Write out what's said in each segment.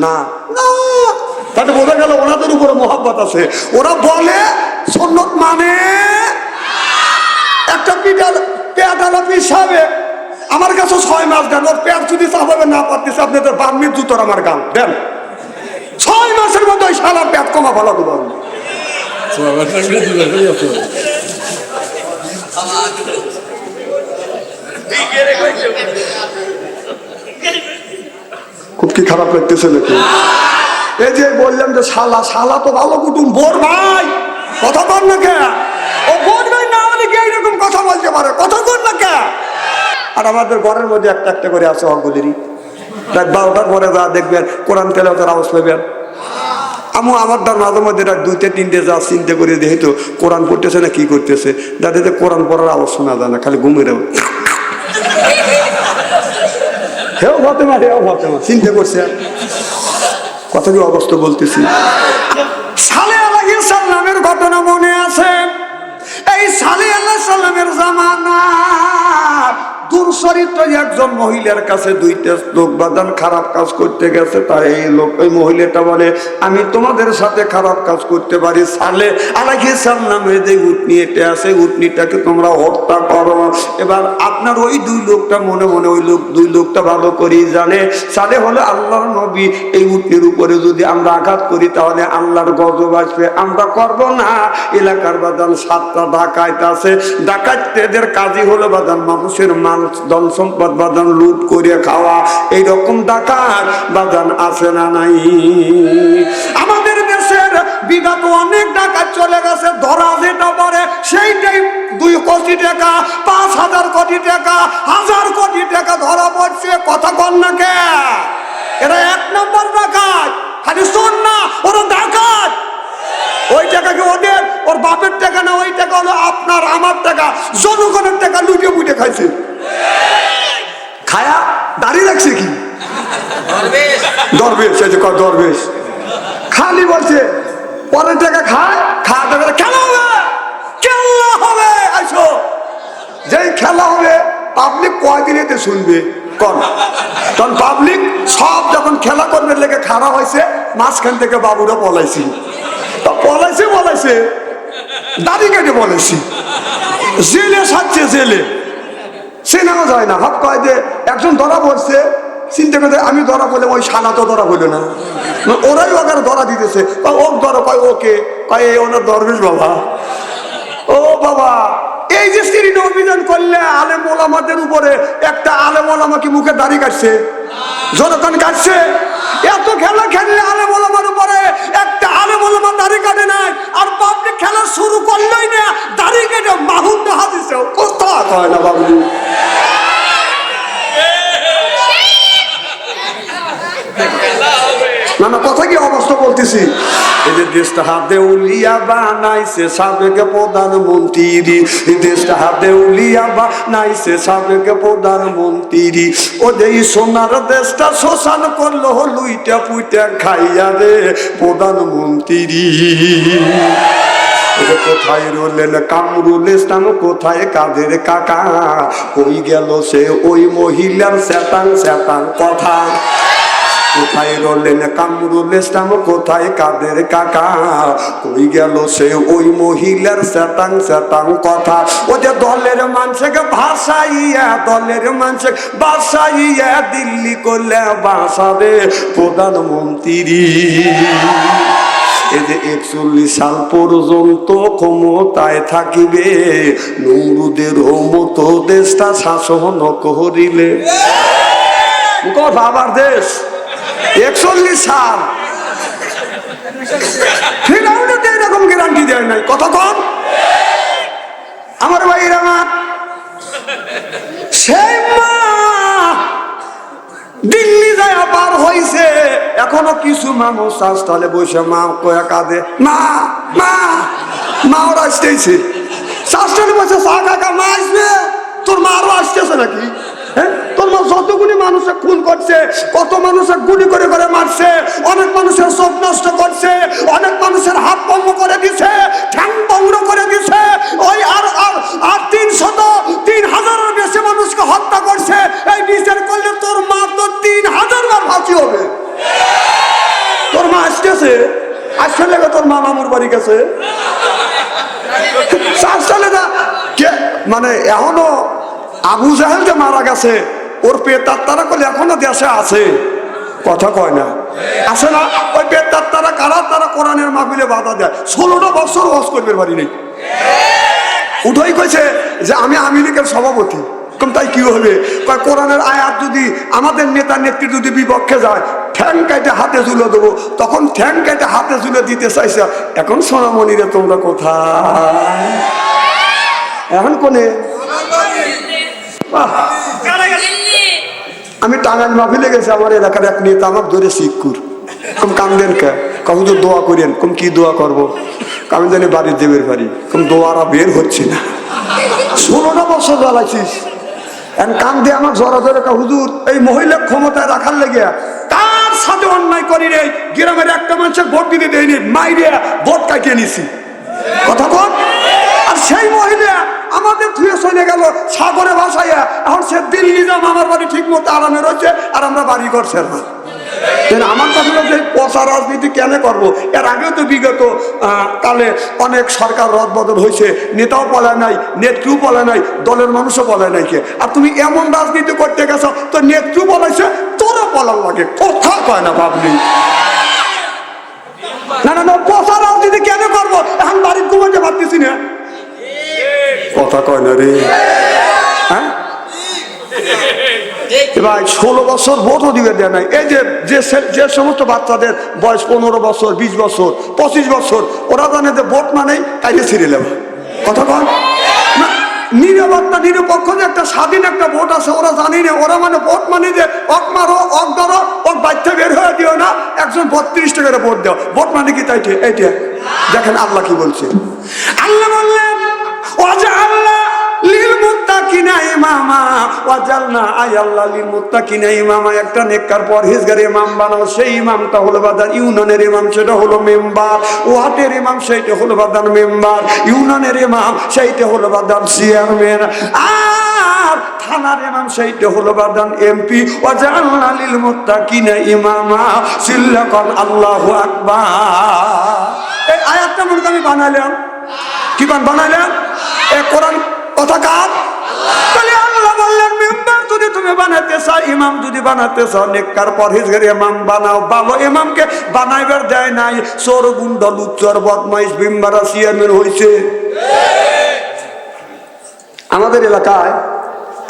না না, তাহলে বোঝা গেল ওনাদের উপরে মহব্বত আছে। ওরা বলে সুন্নত মানে একটা পেয়াদালা পিসাবে আমার কাছে 6 মাস দেন, ওর পেট যদি চাপাবে না পারতেছে আপনাদের বার্মির জুতোর আমার গান দেন, 6 মাসের মধ্যে ওই শালার পেট কমা ভালো দেবো। খুব কি খারাপ লাগতেছে নাকি? এই যে বললাম যে শালা, শালা তো ভালো কুটুম, বোর ভাই কথা কর না কে? ও বোর ভাই না হলে কি এইরকম কথা বলতে পারে? কথা কর না কে? আর আমাদের ঘরের মধ্যে একটা একটা করে আছে অঙ্গুলিরই, রাত 12টার পরে যা দেখবেন কোরআন তেলাওয়াতের আওয়াজ পাবেন। আমার তার মাঝে মধ্যে রাত 2টে 3টে যা চিন্তা করে দেখি তো কোরআন পড়তেছে না কি করতেছে, যাতে কোরআন পড়ার আওয়াজ শোনা যায় না, খালি ঘুমের হেও ফাতেমা হেও ফাতেমা চিন্তা করছে। কথা কি অবস্থা বলতেছি? সালেহ আলাইহিস সালামের ঘটনা মনে আছে? এই সালেহ আলাইহিস সালামের জামানা দুর্চরিত্র একজন মহিলার কাছে 2টা লোক বাদান খারাপ কাজ করতে গেছে। তার এই লোক, ওই মহিলাটা বলে আমি তোমাদের সাথে খারাপ কাজ করতে পারি, সালেহ আলাইহিস সালামের যে উটনি এটা আছে উটনিটাকে তোমরা হত্যা করো। এবার আপনার ওই 2 লোকটা মনে মনে ওই লোক 2 লোকটা ভালো করেই জানে সালেহ হলো আল্লাহর নবী, এই উটনির উপরে যদি আমরা আঘাত করি তাহলে আল্লাহর গজব আসবে, আমরা করব না। এলাকার বাদান 7টা ডাকাত আছে, ডাকাতদের কাজই হলো বাদান মানুষের ধন সম্পদ বাদান লুট করে খাওয়া। এইরকম ডাকাত বাদান আছে না নাই? আমাদের দেশের বিগত অনেক ডাকাত চলে গেছে, ধরা যেটা পারে সেইটাই 2 কোটি টাকা, 5,000 কোটি টাকা, 1000 কোটি টাকা ধরা পড়ছে। কথা কন না কে? এরা 1 নম্বর ডাকাত, খালি শোন না ওরা ডাকাত। ওই টাকা কি ওদের? ওর বাপের টাকা না, ওই টাকা হলো আপনার আমার টাকা, জনগণের টাকা লুটে পুটে খাইছে। খায়া দাঁড়িয়ে রাখছে কি দরবেশ, দরবেশ খালি বলছে পরের টাকা খায়, খাওয়াতে গেলে খেলা হবে, খেলা হবে। আসো, যেই খেলা হবে পাবলিক কয়দিনেতে শুনবে কন? তখন পাবলিক সব যখন খেলা করবে লেগে খারাপ হয়েছে, মাঝখান থেকে বাবুরা পলাইছি, পলাইছে দাড়ি কেটে বলেছি, জেলে সাজছে, জেলে চেনানো যায় না। হট কয় যে একজন ধরা পড়ছে, চিন্তা করতে আমি ধরা পড়লে ওই শালা তো ধরা হইল না, ওরাই ওখানে ধরা দিতেছে। ও ধরা কয় ওকে, কয় এই ওনার দরবেশ বাবা। ও বাবা, এই যে সিরিনে অভিযান করলে আলেম ওলামাদের উপরে, একটা আলেম ওলামা কি মুখে দাড়ি কাটছে? জনগণ কাটছে? এত খেলা খেললে আলেম ওলামার উপরে একটা আলেম ওলামা দাড়ি কাটে নাই, আর পাবলিক খেলা শুরু করলেই না দাড়ি কেটে মাহুন দেখা দিচ্ছে। কথা কয় না বাবু? না না, কথা কি অবস্থা বলতেছি? এই যে দেশটা হাতে উলিয়া বানাইছে সাবেক প্রধানমন্ত্রী, এই দেশটা হাতে উলিয়া বানাইছে সাবেক প্রধানমন্ত্রী, ও যে সোনার দেশটা শ্মশান করলো লুইটা পুইটা খাইয়া রে প্রধানমন্ত্রী। কোথায় রলেন কামরুল ইসলাম, কোথায় কাদের কাকা, কই গেল সে ওই মহিলার শ্যাতাং শ্যাতাং কথা? কোথায় রলেন কামরুল ইসলাম, কোথায় কাদের কাকা, কই গেল সে ওই মহিলার শ্যাতাং শ্যাতাং কথা? ও যে দলের মানুষকে ভাসাইয়া, দলের মানুষ বাসাইয়া দিল্লি করলে বাসাবে প্রধানমন্ত্রী। এই যে 41 সাল পর্যন্ত ক্ষমতায় থাকিবে নমরুদের মতো দেশটা শাসন করিলে। বাবার দেশ 41 সাল ফিরাউনকে এরকম গ্যারান্টি দেয় নাই। কথা কম আমার ভাইরা, সেই মা দিল্লি যায় পার হয়েছে, এখনো কিছু মানুষ রাস্তায় বসে মা কয়া কাঁদে, মা মা মা, ওরা আসতেছে শাস্ত্রে বসে চা কাকা মা আসবে, তোর মা আরো আসতেছে নাকি? হ্যাঁ, তোর মা যতগুলি মানুষের খুন করছে, কত মানুষের গুলি করে করে মারছে, অনেক মানুষের চোখ নষ্ট করছে, অনেক মানুষের হাত ভঙ্গ করে দিছে, ঠ্যাং ভঙ্গ করে দিছে, ওই আর 300-3000-এর বেশি মানুষকে হত্যা করছে। এই বিচার করলে তোর মা তো 3000 বার ফাঁসি হবে। আসছে, আসছে লেগে তোর মা মামুর বাড়ি গেছে। মানে এখনো আবু জাহেল যে মারা গেছে, ওর পেতার তারা করলে এখনো দেশে আছে, কথা কয় না, আছে না? ওই পেতার তারা কারা? তারা কোরআনের মাহফিলে বাধা দেয়। 16টা বছর ওয়াজ করবে বাড়ি নেই, উঠেই কইছে যে আমি আওয়ামী লীগের সভাপতি। তাই কি হবে? কোরআনের আয়াত যদি আমাদের নেতা নেত্রী যদি বিপক্ষে যায়, ঠ্যাং কাটে হাতে তুলে দেবো। তখন ঠ্যাং কাটে হাতে তুলে দিতে চাইছে। এখন সোনামণিরে তোমরা কোথায়? এখন কোনে? আমি টাঙ্গাইল মাহফিলে গেছি, আমার এলাকার এক নেতা আমাকে ধরে শিক্ষুর কম কান্দেন কে, কখন তো দোয়া করেন। কম কি দোয়া করবো? আমি জানি বাড়ির দেবের বাড়ি, কম দোয়ারা বের হচ্ছে না। 16টা বছর জ্বালাইছিস, কান্দে আমার জরা ধরে হুজুর এই মহিলা ক্ষমতায় রাখার লেগে তার সাথে অন্যায় করি রে, গ্রামের একটা মানুষের ভোট দিতে দেয়নি, মাইরে ভোট কাটিয়ে নিছি, কথা কন। আর সেই মহিলা আমাদের ধুয়ে চলে গেল সাগরে ভাসাইয়া, এখন সে দিল্লি যাম, আমার বাড়ি ঠিক মতো আরামে রয়েছে, আর আমরা বাড়ি করছে না। আমার কথা হলো যে পচা রাজনীতি কেন করবো? এর আগেও তো বিগত কালে অনেক সরকার রদবদল হয়েছে, নেতাও পলায় নাই, নেত্রীও পলায় নাই, দলের মানুষও পলায় নাই কে। আর তুমি এমন রাজনীতি করতে গেছো, তো নেত্রী পলাইছে, তোরও পলার লাগে, কথা কয় না ভাবলি। না না না, পচা রাজনীতি কেন করবো? এখন বাড়ির ঘুমাতে পারতেছি না, কথা কয় না রে। হ্যাঁ ভাই, 16 বছর ভোটও দিবে দেয় নাই। এই যে সমস্ত বাচ্চাদের বয়স 15 বছর, 20 বছর, 25 বছর, ওরা জানে যে ভোট মানে কাইলে ছিঁড়ে নেবে, কথা কন। নিরবতা নিরপেক্ষ যে একটা স্বাধীন একটা ভোট আছে, ওরা জানি না। ওরা মানে ভোট মানে যে অক মারো, অক ধরো, ওর বাচ্চা বের হয়ে দিও না, একজন 32 টাকা ভোট দাও, ভোট মানে কি? তাই এইটা দেখেন আল্লাহ কি বলছে। আল্লাহ বললেন ওয়াজআলনা লিল মুত্তাকিনা ইমামা, ওয়াজআলনা আয়াল্লাহ লিল মুত্তাকিনা ইমামা, একটা নেককার পরহেজগার ইমাম বানাও। সেই ইমামটা হলো বাদান ইউনিয়নের ইমাম, সেটা হলো মেম্বার। ওয়ার্ডের ইমাম সেইটা হলো বাদান মেম্বার। ইউনিয়নের ইমাম সেইটা হলো বাদান চেয়ারম্যান। আর থানার ইমাম সেইটা হলো বাদান এমপি। ওয়াজআলনা লিল মুত্তাকিনা ইমামা, সিল্লাকান আল্লাহু আকবার। এই আয়াতটা মনে আমি বানাইলাম, কি বানাইলাম? এই কোরআন কথা কার? আল্লাহ বললেন মেম্বার যদি তুমি বানাতে চাও, ইমাম যদি বানাতে চাও, নেককার পরহেজগার ইমাম বানাও। ভালো ইমামকে বানাইবার দেয় নাই চোর, গুন্ড, লুচ্চর, বদমাইশ, বিম্বারা চেয়ারম্যান হয়েছে। আমাদের এলাকায়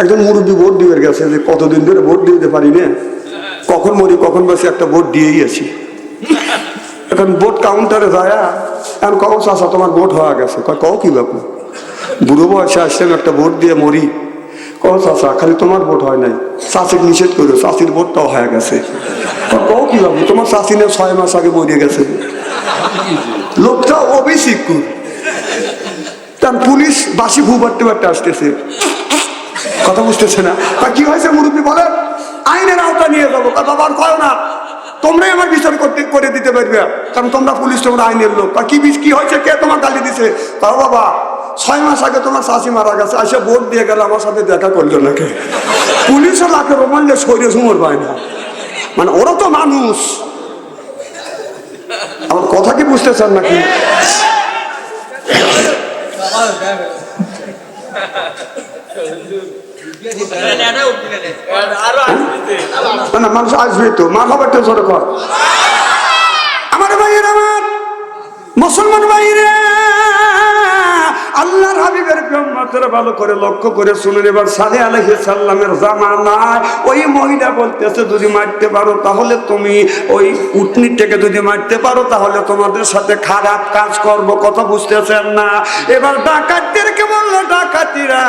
একজন মুরব্বী ভোট দিয়ে গেছে, যে কতদিন ধরে ভোট দিতে পারি না, কখন মরি কখন বসে একটা ভোট দিয়েই আছি। এখন ভোট কাউন্টারে যায়, এখন কখন চাষা তোমার ভোট হয়ে গেছে, কও কি বাপু, বুড়ো বয়সে আসলাম একটা ভোট দিয়ে মরি। কও চাষা খালি তোমার ভোট হয় নাই, চাষিকে নিষেধ করো, চাষির ভোটটাও হয়ে গেছে। কও কি বাবু, তোমার চাষি না 6 মাস আগে মরে গেছে। লোকটা অবিশ্বাস, তার পুলিশ বাসি ভূ বাড়তে বাড়তে আসতেছে, কথা বুঝতেছে না। কি হয়েছে মুরব্বী বলেন? আইনের আওতা নিয়ে যাবো। বাবা আর কয় না, তোমরাই আমার বিচার করে দিতে পারবে, কারণ তোমরা পুলিশ, তোমরা আইনের লোক। কি হয়েছে, কে তোমার গালি দিছে? তাও বাবা 6 মাস আগে তোমার চাষি মারা গেছে, আসে ভোট দিয়ে গেল, আমার সাথে দেখা করলো নাকি? পুলিশও লাখে রোমানলে শরীরে ঝুমর পায় না, মানে ওরা তো মানুষ। আমার কথা কি বুঝতেছেন নাকি? না মানুষ আসবে তো, মা খাবার তো জোরে কর। আমার ভাইয়ের, আমার মুসলমান ভাইরে, আল্লাহর হাবিবের উম্মতরা ভালো করে লক্ষ্য করে শুনুন। এবার সালেহ আলাইহিস সালামের জামানায় ওই মহিলা বলতেছে, যদি মারতে পারো তাহলে তুমি ওই উটনিটাকে যদি মারতে পারো তাহলে তোমাদের সাথে খারাপ কাজ করব, কথা বুঝতেছেন না? এবার ডাকাতদেরকে বললো, ডাকাতিরা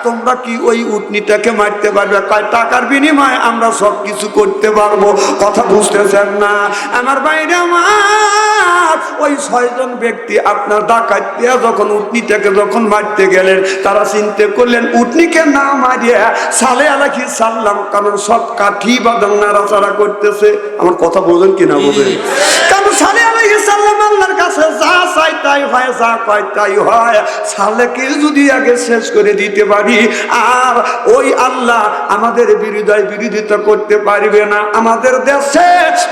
তোমরা কি ওই উটনিটাকে মারতে পারবে? কয় টাকার বিনিময়ে আমরা সব কিছু করতে পারবো, কথা বুঝতেছেন না? আমার বাইরে আমার ওই 6 জন ব্যক্তি আপনার ডাকাত দিয়া যখন উটনিটাকে যখন মারতে গেলেন, তারা চিন্তা করলেন উটনিকে না মারিয়া সালেহ আলাইহিস সালাম, কারণ সব কাঠি বাদাম নাড়াচাড়া করতেছে। আমার কথা বোঝেন কিনা বোঝেন? কারণ সালেহ আলাইহিস সাল্লাম আল্লাহর কাছে যা চাই তাই হয়, যা কয় তাই হয়। সালেকে যদি আগে শেষ করে দিতে পারি, আর ওই আল্লাহ আমাদের বিরোধিতা করতে পারবে না। আমাদের দেশে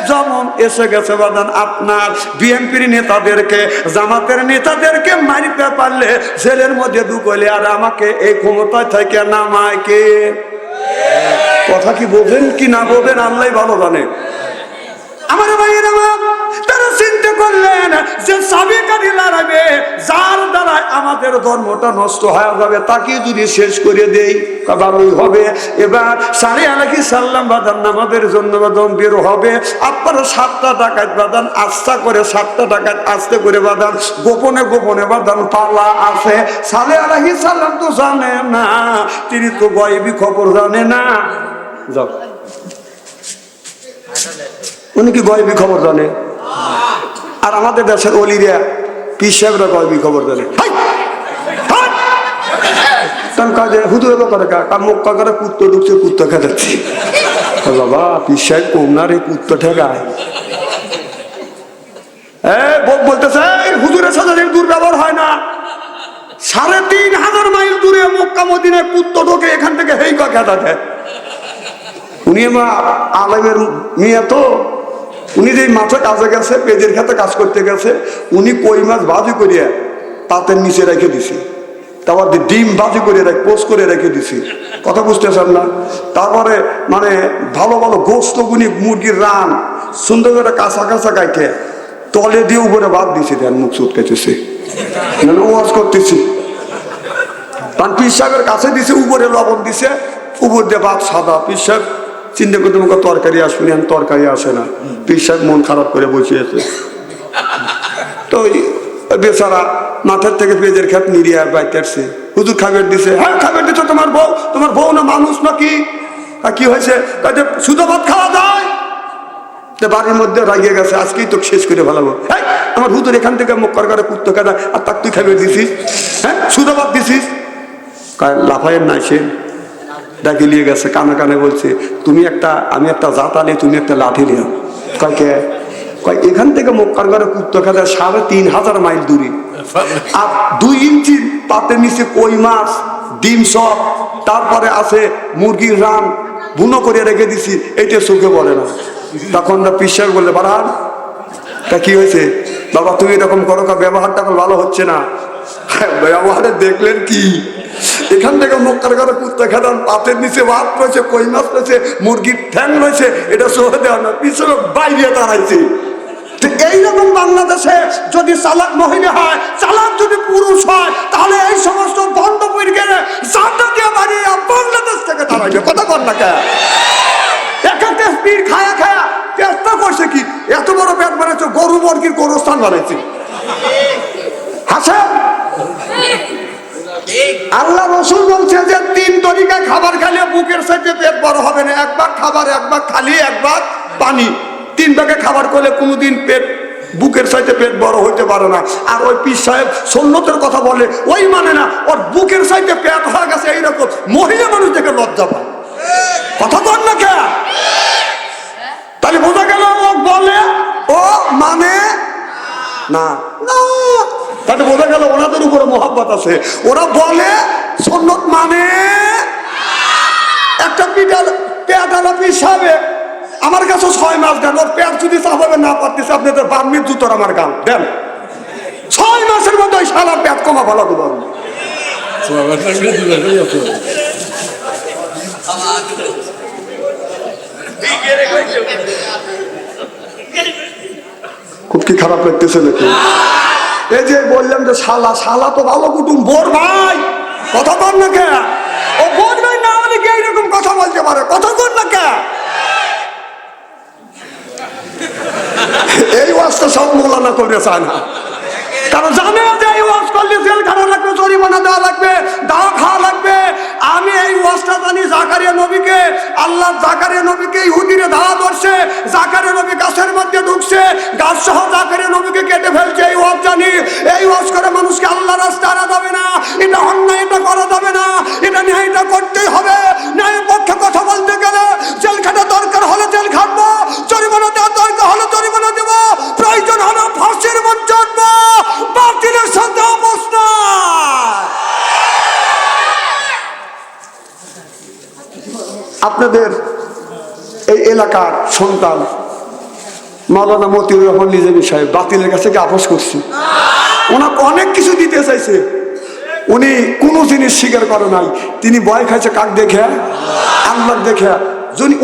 যেমন এসে গেছে বাদান, আপনার বিএনপির নেতাদেরকে, জামাতের নেতাদেরকে মারিতে পারলে জেলের মধ্যে ঢুকলে, আর আমাকে এই ক্ষমতায় থেকে নামায় কে? কথা কি বোঝেন কি না বোঝেন আল্লাহ ভালো জানে। আমার ভাইয়ের আমার, তারা চিন্তা করলেন যে সাবিকারি লড়াবে, যার দ্বারা আমাদের ধর্মটা নষ্ট হয়ে যাবে, তাকে যদি শেষ করে দেই ভালোই হবে। এবার সাড়ে আলাকি সাল্লাম বাদান নামাজের জন্য বাদান বের হবে। আপনারা 7টা ডাকাত বাদান আস্তে করে, 7টা ডাকাত আস্তে করে বাদান গোপনে গোপনে বাদান পালা আছে। সাড়ে আলাকি সাল্লাম তো জানে না, তিনি তো গায়েবী খবর জানে না। যাও, উনি কি গায়েবী খবর জানে? আর আমাদের দেশের অলিরা পীর সাহেবরা গায়েবী খবর জানে। হুজুরের ব্যাপারে মক্কা করে কুত্তো ঢুকছে, কুত্তো খেতে বাবা পীর সাহেব কমনার এই কুত্তো ঠেকায়। বলতেছে হুজুরের সাথে দুর্ব্যবহার হয় না। 3500 মাইল দূরে মক্কা মদিনায় কুত্তো ঢোকে, এখান থেকে হেই খেতা দেয়। উনি মা আলেমের মেয়ে তো, উনি যে মাঠে কাজে গেছে, পেজের খেতে কাজ করতে গেছে, উনি কই মাছ ভাজি করিয়া পাতের নিচে রেখে দিছি, তারপর ডিম ভাজি করে পোস্ট করে রেখে দিছি। কথা বুঝতেছেন না? তারপরে মানে ভালো ভালো গোস্ত গুনি মুরগির রান সুন্দর করে কাঁচা কাঁচা গাইতে তলে দিয়ে উপরে ভাত দিছি, দেন মুখ চুটকাইতেছে, ওয়াজ করতেছি। কারণ পীর সাহেবের কাছে দিছে, উপরে লবণ দিছে, উপর দিয়ে ভাত সাদা। পীর সাহেব চিন্তা করতে মুখে তরকারি আসবে না, তরকারি আসে না। পীর সাহেব মন খারাপ করে বসিয়েছে। তো বেচারা মাথার থেকে পেজের খেত নিরিয়ে বাইতে আসছে। হুজুর খাবার দিছে। হ্যাঁ খাবার দিচ্ছে তোমার বউ। তোমার বউ না মানুষ নাকি? কি হয়েছে? শুধু ভাত খাওয়া যায়। বাড়ির মধ্যে রাগিয়ে গেছে, আজকেই তো শেষ করে ফেলাবো। হ্যাঁ আমার হুজুর এখান থেকে মুখ করে কুত্তো কাদা, আর তাক তুই খাবার দিছিস? হ্যাঁ শুধু ভাত দিছিস? লাফায়ের নাই সে ডাকি নিয়ে গেছে, কানে কানে বলছে আমি একটা জাত আলি, তুমি একটা লাঠি নিও। কয়কে? কয় এখান থেকে মক্কার ঘরে কুত্তো খেতে 3500 মাইল দূরে, আর 2 ইঞ্চি পাতের নিচে কই মাছ, ডিম সব, তারপরে আছে মুরগির রান বুনো করে রেখে দিছি, এইটা চোখে পড়ে না। তখন পিসার বললে বাড়ান তা কি হয়েছে বাবা, তুমি এরকম করো, ব্যবহারটা ভালো হচ্ছে না। ব্যবহারে দেখলেন কি, এখান থেকে মক্কার ঘরে কুত্তা খেলাম, পাতের নিচে ভাত রয়েছে, কই মাছ রয়েছে, মুরগির ঠ্যাং রয়েছে, এটা সহে দেওয়া না, পিছনে বাইরে দাঁড়াইছে। এইরকম বাংলাদেশে যদি চালাক মহিলা হয়, চালাক যদি পুরুষ হয়, তাহলে এই সমস্ত বন্ধ পরিকে জান্নাতে বাড়িয়ে বাংলাদেশ থেকে দাঁড়াইবে। কথা বল না কেন? একটা স্পিড খায়া খায়া চেষ্টা করছে কি, এত বড় পেট বানাইছে, গরু মুরগির গোরস্থান বানাইছে। হাসেন, আল্লাহ রসুল বলছে যে 3 তরিকায় খাবার খাইলে বুকের সাথে পেট বড় হবে না। 1 ভাগ খাবার, 1 ভাগ খালি, 1 ভাগ পানি। 3 ভাগে খাবার করলে কোনোদিন পেট বুকের সাইতে পেট বড় হইতে পারে না। আর ওই পীর সাহেব সুন্নতের কথা বলে, ওই মানে না, ওর বুকের সাইতে পেট হয়ে গেছে এইরকম, মহিলা মানুষ দেখে লজ্জা পায়। কথা বল না কে? তাহলে বোঝা গেল ও বলে, ও মানে না, তাহলে বোঝা গেল ওনাদের উপরে মহব্বত আছে। ওরা বলে সুন্নত মানে একটা পেয়াদালা পীর সাহেব আমার কাছে 6 মাস দেন, ওর পেট যদি চাপাবে না পারতেছে, আপনাদের বার্মির জুতোর আমার গান দেন, 6 মাসের মধ্যে ওই শালার পেট কমা ভালো দেবো। খুব কি খারাপ লাগতেছে নাকি? এই যে বললাম যে শালা তো ভালো কুটুম, বোর ভাই। কথা বল না কে? ও বোর ভাই না হলে কি এইরকম কথা বলতে পারে? কথা বল না কে? এই ওয়াজটা সব মোলানা করে চায় না, কারণ জানে যে এই ওয়াজ করলে জেল খানা লাগবে, জরিমানা দেওয়া লাগবে, দাওয়া খাওয়া লাগবে। আমি এই ওয়াজটা জানি, জাকারিয়া নবীকে, আল্লাহ জাকারিয়া নবীকে ইহুদিরে ধাওয়া করছে, জাকারিয়া নবী গাছের মধ্যে ঢুকছে, গাছ সহ জাকারিয়া নবীকে কেটে ফেলছে, এই ওয়াজ জানি। এই ওয়াজ করে মানুষকে আল্লাহ রাস্তায় আনা যাবে না, এটা অন্যায়, এটা করা যাবে না, এটা ন্যায়টা করতেই হবে। ন্যায়ের পক্ষে কথা বলতে গেলে জেল খাটা দরকার হলে জেল খাটবো, জরিমানা দেওয়ার দরকার হলে জরিমানা দেবো, প্রয়োজন হলে ফাঁসি এলাকার সন্তান মাওলানা মতিউর রহমান নিজামী সাহেব বাতিলের কাছে আপোষ করছি। ওনাকে অনেক কিছু দিতে চাইছে, উনি কোনো জিনিস স্বীকার করে নাই। তিনি ভয় খাইছে কাক দেখে? আল্লাহ দেখে।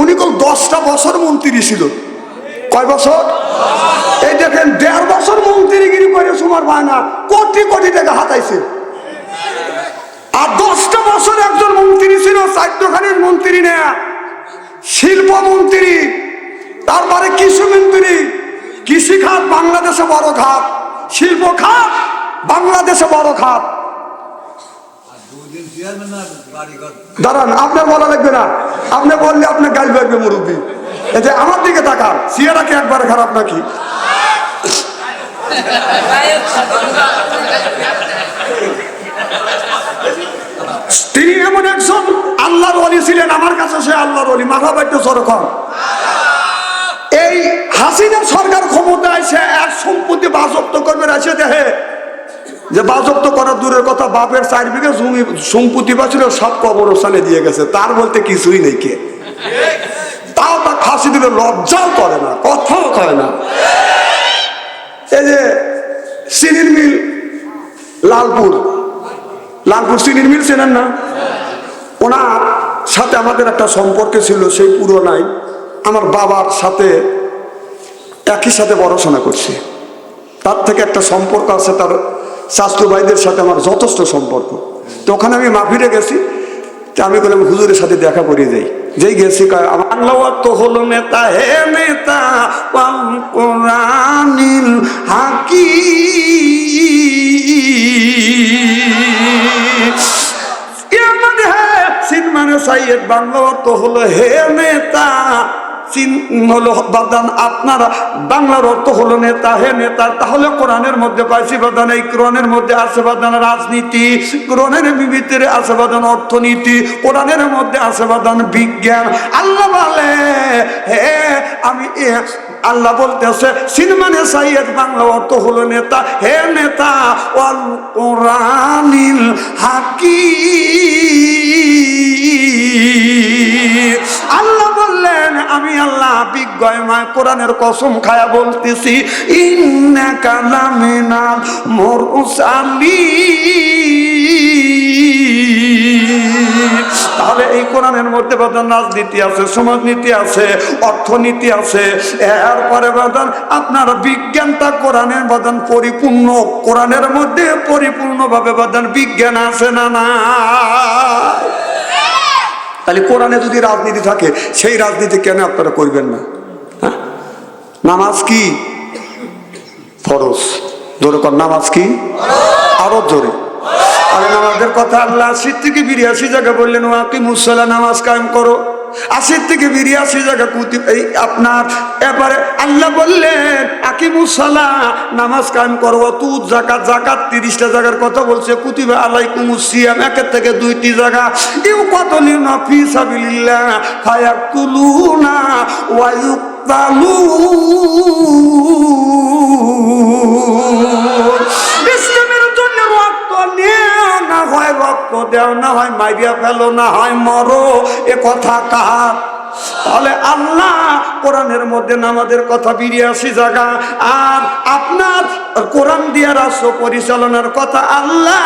উনি কোন 10টা বছর মন্ত্রী ছিল। কয় বছর? এই দেখেন 1.5 বছর মন্ত্রীগিরি করে সুমার পায় না, কোটি কোটি টাকা হাতাইছে। আর 10টা বছর একজন মন্ত্রী ছিল, 14খানির মন্ত্রী নেয়া, শিল্পমন্ত্রী, তারপরে কৃষি মন্ত্রী। কৃষি খাত বাংলাদেশে বড় খাত, শিল্প খাত বাংলাদেশে বড় খাত। দাঁড়ান, আপনার বলা লাগবে না, আপনি বললে আপনার গাল বেরবে মুরব্বী। এই যে আমার দিকে তাকান, চেহারা কি একবারে খারাপ নাকি? তিনি এমন একজন আল্লাহর ওলি ছিলেন, আমার কাছে সে আল্লাহর ওলি। মাথা বাইতে সরকার এই হাসিনা সরকার ক্ষমতায় সে এক সম্পত্তি বাজপ্ত করবে, এসে দেখে যে বাজপ্ত করার দূরের কথা, বাপের 4 বিঘা জমি সম্পত্তি পাচ্ছিল সব কবরস্থানে দিয়ে গেছে, তার বলতে কিছুই নেই। কে তাও তা ফাঁসি দিলে লজ্জাও করে না, কথাও কয় না। এই যে চিনির মিল লালপুর চিনির মিল চেনেন না? ওনার সাথে আমাদের একটা সম্পর্ক ছিল, সেই পুরো নাই। আমার বাবার সাথে একই সাথে পড়াশোনা করছি, তার থেকে একটা সম্পর্ক আছে। তার শাস্ত্র ভাইদের সাথে আমার যথেষ্ট সম্পর্ক। তো ওখানে আমি মাহফিলে গেছি, তো আমি বললাম হুজুরের সাথে দেখা করে যাই। যেই গেছি, আল্লাহ তো হলো নেতা, হে নেতা কোরআনিল হাকিম মানে সাইয়েদ, বাংলা তো হলো হে নেতা, হলো বাদান আপনারা, বাংলার অর্থ হলো নেতা, হে নেতা। তাহলে কোরআনের মধ্যে পাইছি বাদান, এই কোরআনের মধ্যে আছে বাদান রাজনীতি, কোরআনের ভিতরে আছে বাদান অর্থনীতি, কোরআনের মধ্যে আছে বাদান বিজ্ঞান। আল্লাহ বলে হে আমি, আল্লাহ বলতেছে সিনমানে সাইয়েদ, বাংলা অর্থ হলো নেতা, হে নেতা ওয়াল কোরআনিল হাকিম। আল্লাহ বললেন আমি আল্লাহ বিজ্ঞময় কোরআনের কসম খায়া বলতেছি, ইন্নাকা লামিনাল মুরসালিন। তাহলে এই কোরআনের মধ্যে বাদান রাজনীতি আছে, সমাজনীতি আছে, অর্থনীতি আছে, এরপরে বাদান আপনার বিজ্ঞানটা কোরআনের বাদান পরিপূর্ণ। কোরআনের মধ্যে পরিপূর্ণভাবে বাদান বিজ্ঞান আছে না না? তাহলে কোরআনে যদি রাজনীতি থাকে, সেই রাজনীতি কেন আপনারা করবেন না? নামাজ কি ফরজ? জোরে কর, নামাজ কি? আরো জোরে। আর নামাজের কথা আল্লাহ 80 থেকে 82 জায়গা বললেন, ওয়াকিমুস সালাহ, নামাজ কায়েম করো। 80 থেকে 82 জায়গা এই আপনার এবারে আল্লাহ বললেন আকিমুস সালাহ, নামাজ কায়েম করো। তু যাকাত, যাকাত 30টা জায়গার কথা বলছে। কুতিবা আলাইকুমুস সিয়াম, 1 থেকে 2টি জায়গা। ইউকাতুলুনা ফি সাবিলিল্লাহ ফায়াকুলুনা ওয়া ইউক্তালুন। ইসলামের জন্য রক্ত নেও না হয়, রক্ত দেও না হয়, মাইরিয়া ফেলো না হয় মরো, এ কথা কার? তাহলে আল্লাহ কোরআনের মধ্যে নামাজের কথা 82 জায়গা, আর আপনার কোরআন দিয়ে রাষ্ট্র পরিচালনার কথা আল্লাহ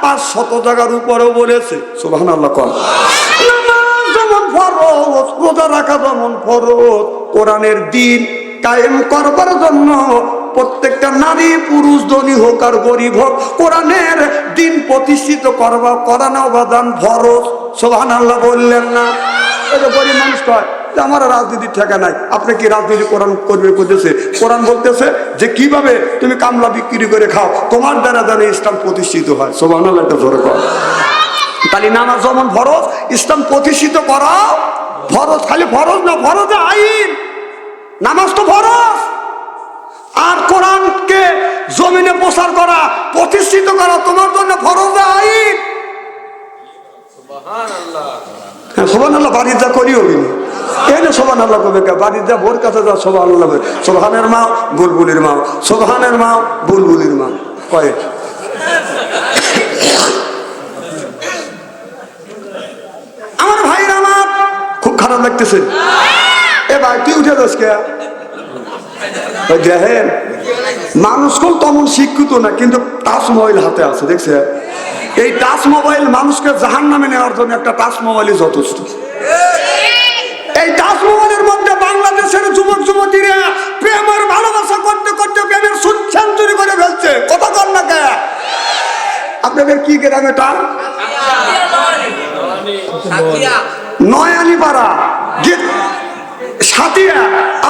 500 জায়গার উপরেও বলেছে। সুবহানাল্লাহ। নামাজ যেমন ফরজ, রোজা রাখা যেমন ফরজ, কোরআনের দিন কায়েম করবার জন্য প্রত্যেকটা নারী পুরুষ, ধনী হোক আর গরিব হোক, কোরআনের দিন প্রতিষ্ঠিত করানো বাদান ফরজ। সুবহানাল্লাহ বললেন না? গরিব মানুষ কয় যে আমার রাজনীতির ঠেকা নাই। আপনি কি রাজনীতি কোরআন করবে করতেছে? কোরআন বলতেছে যে কিভাবে তুমি কামলা বিক্রি করে খাও, তোমার দ্বারা যেন ইসলাম প্রতিষ্ঠিত হয়। সুবহানাল্লাহ, একটা জোরে কর। তাহলে নামাজ যেমন ফরজ, ইসলাম প্রতিষ্ঠিত করা ফরজ। খালি ফরজ না, ফরজ আইন। নামাজ তো ফরজ, আর কোরআনকে জমিনে প্রচার করা, প্রতিষ্ঠিত করা তোমার জন্য ফরজ আইন। হ্যাঁ, সুবহানাল্লাহ। বাড়ির যা করি হবি না, এই না সুবহানাল্লাহ কবে? বাড়ির যা ভোর কাছে যা সুবহানাল্লাহ। সুবহানের মা বুলবুলির মা, সুবহানের মা বুলবুলির মা কয়ে। আমার ভাইরা আমার খুব খারাপ লাগতেছে। এ ভাই তুই উঠে যাস কে? দেখেন মানুষ কোন তেমন শিক্ষিত না, কিন্তু টাচ মোবাইল হাতে আছে, দেখছে? এই টাচ মোবাইল মানুষকে জাহান্নামে নেওয়ার জন্য একটা টাচ মোবাইলই যথেষ্ট। এই টাচ মোবাইলের মধ্যে বাংলাদেশের যুবক যুবতীরা প্রেম আর ভালোবাসা করতে করতে প্রেমের সেঞ্চুরি করে ফেলছে। কথা কর না কে? আপনাদের কি গ্রামে টান? নয়ানীপাড়া, সাথিয়া।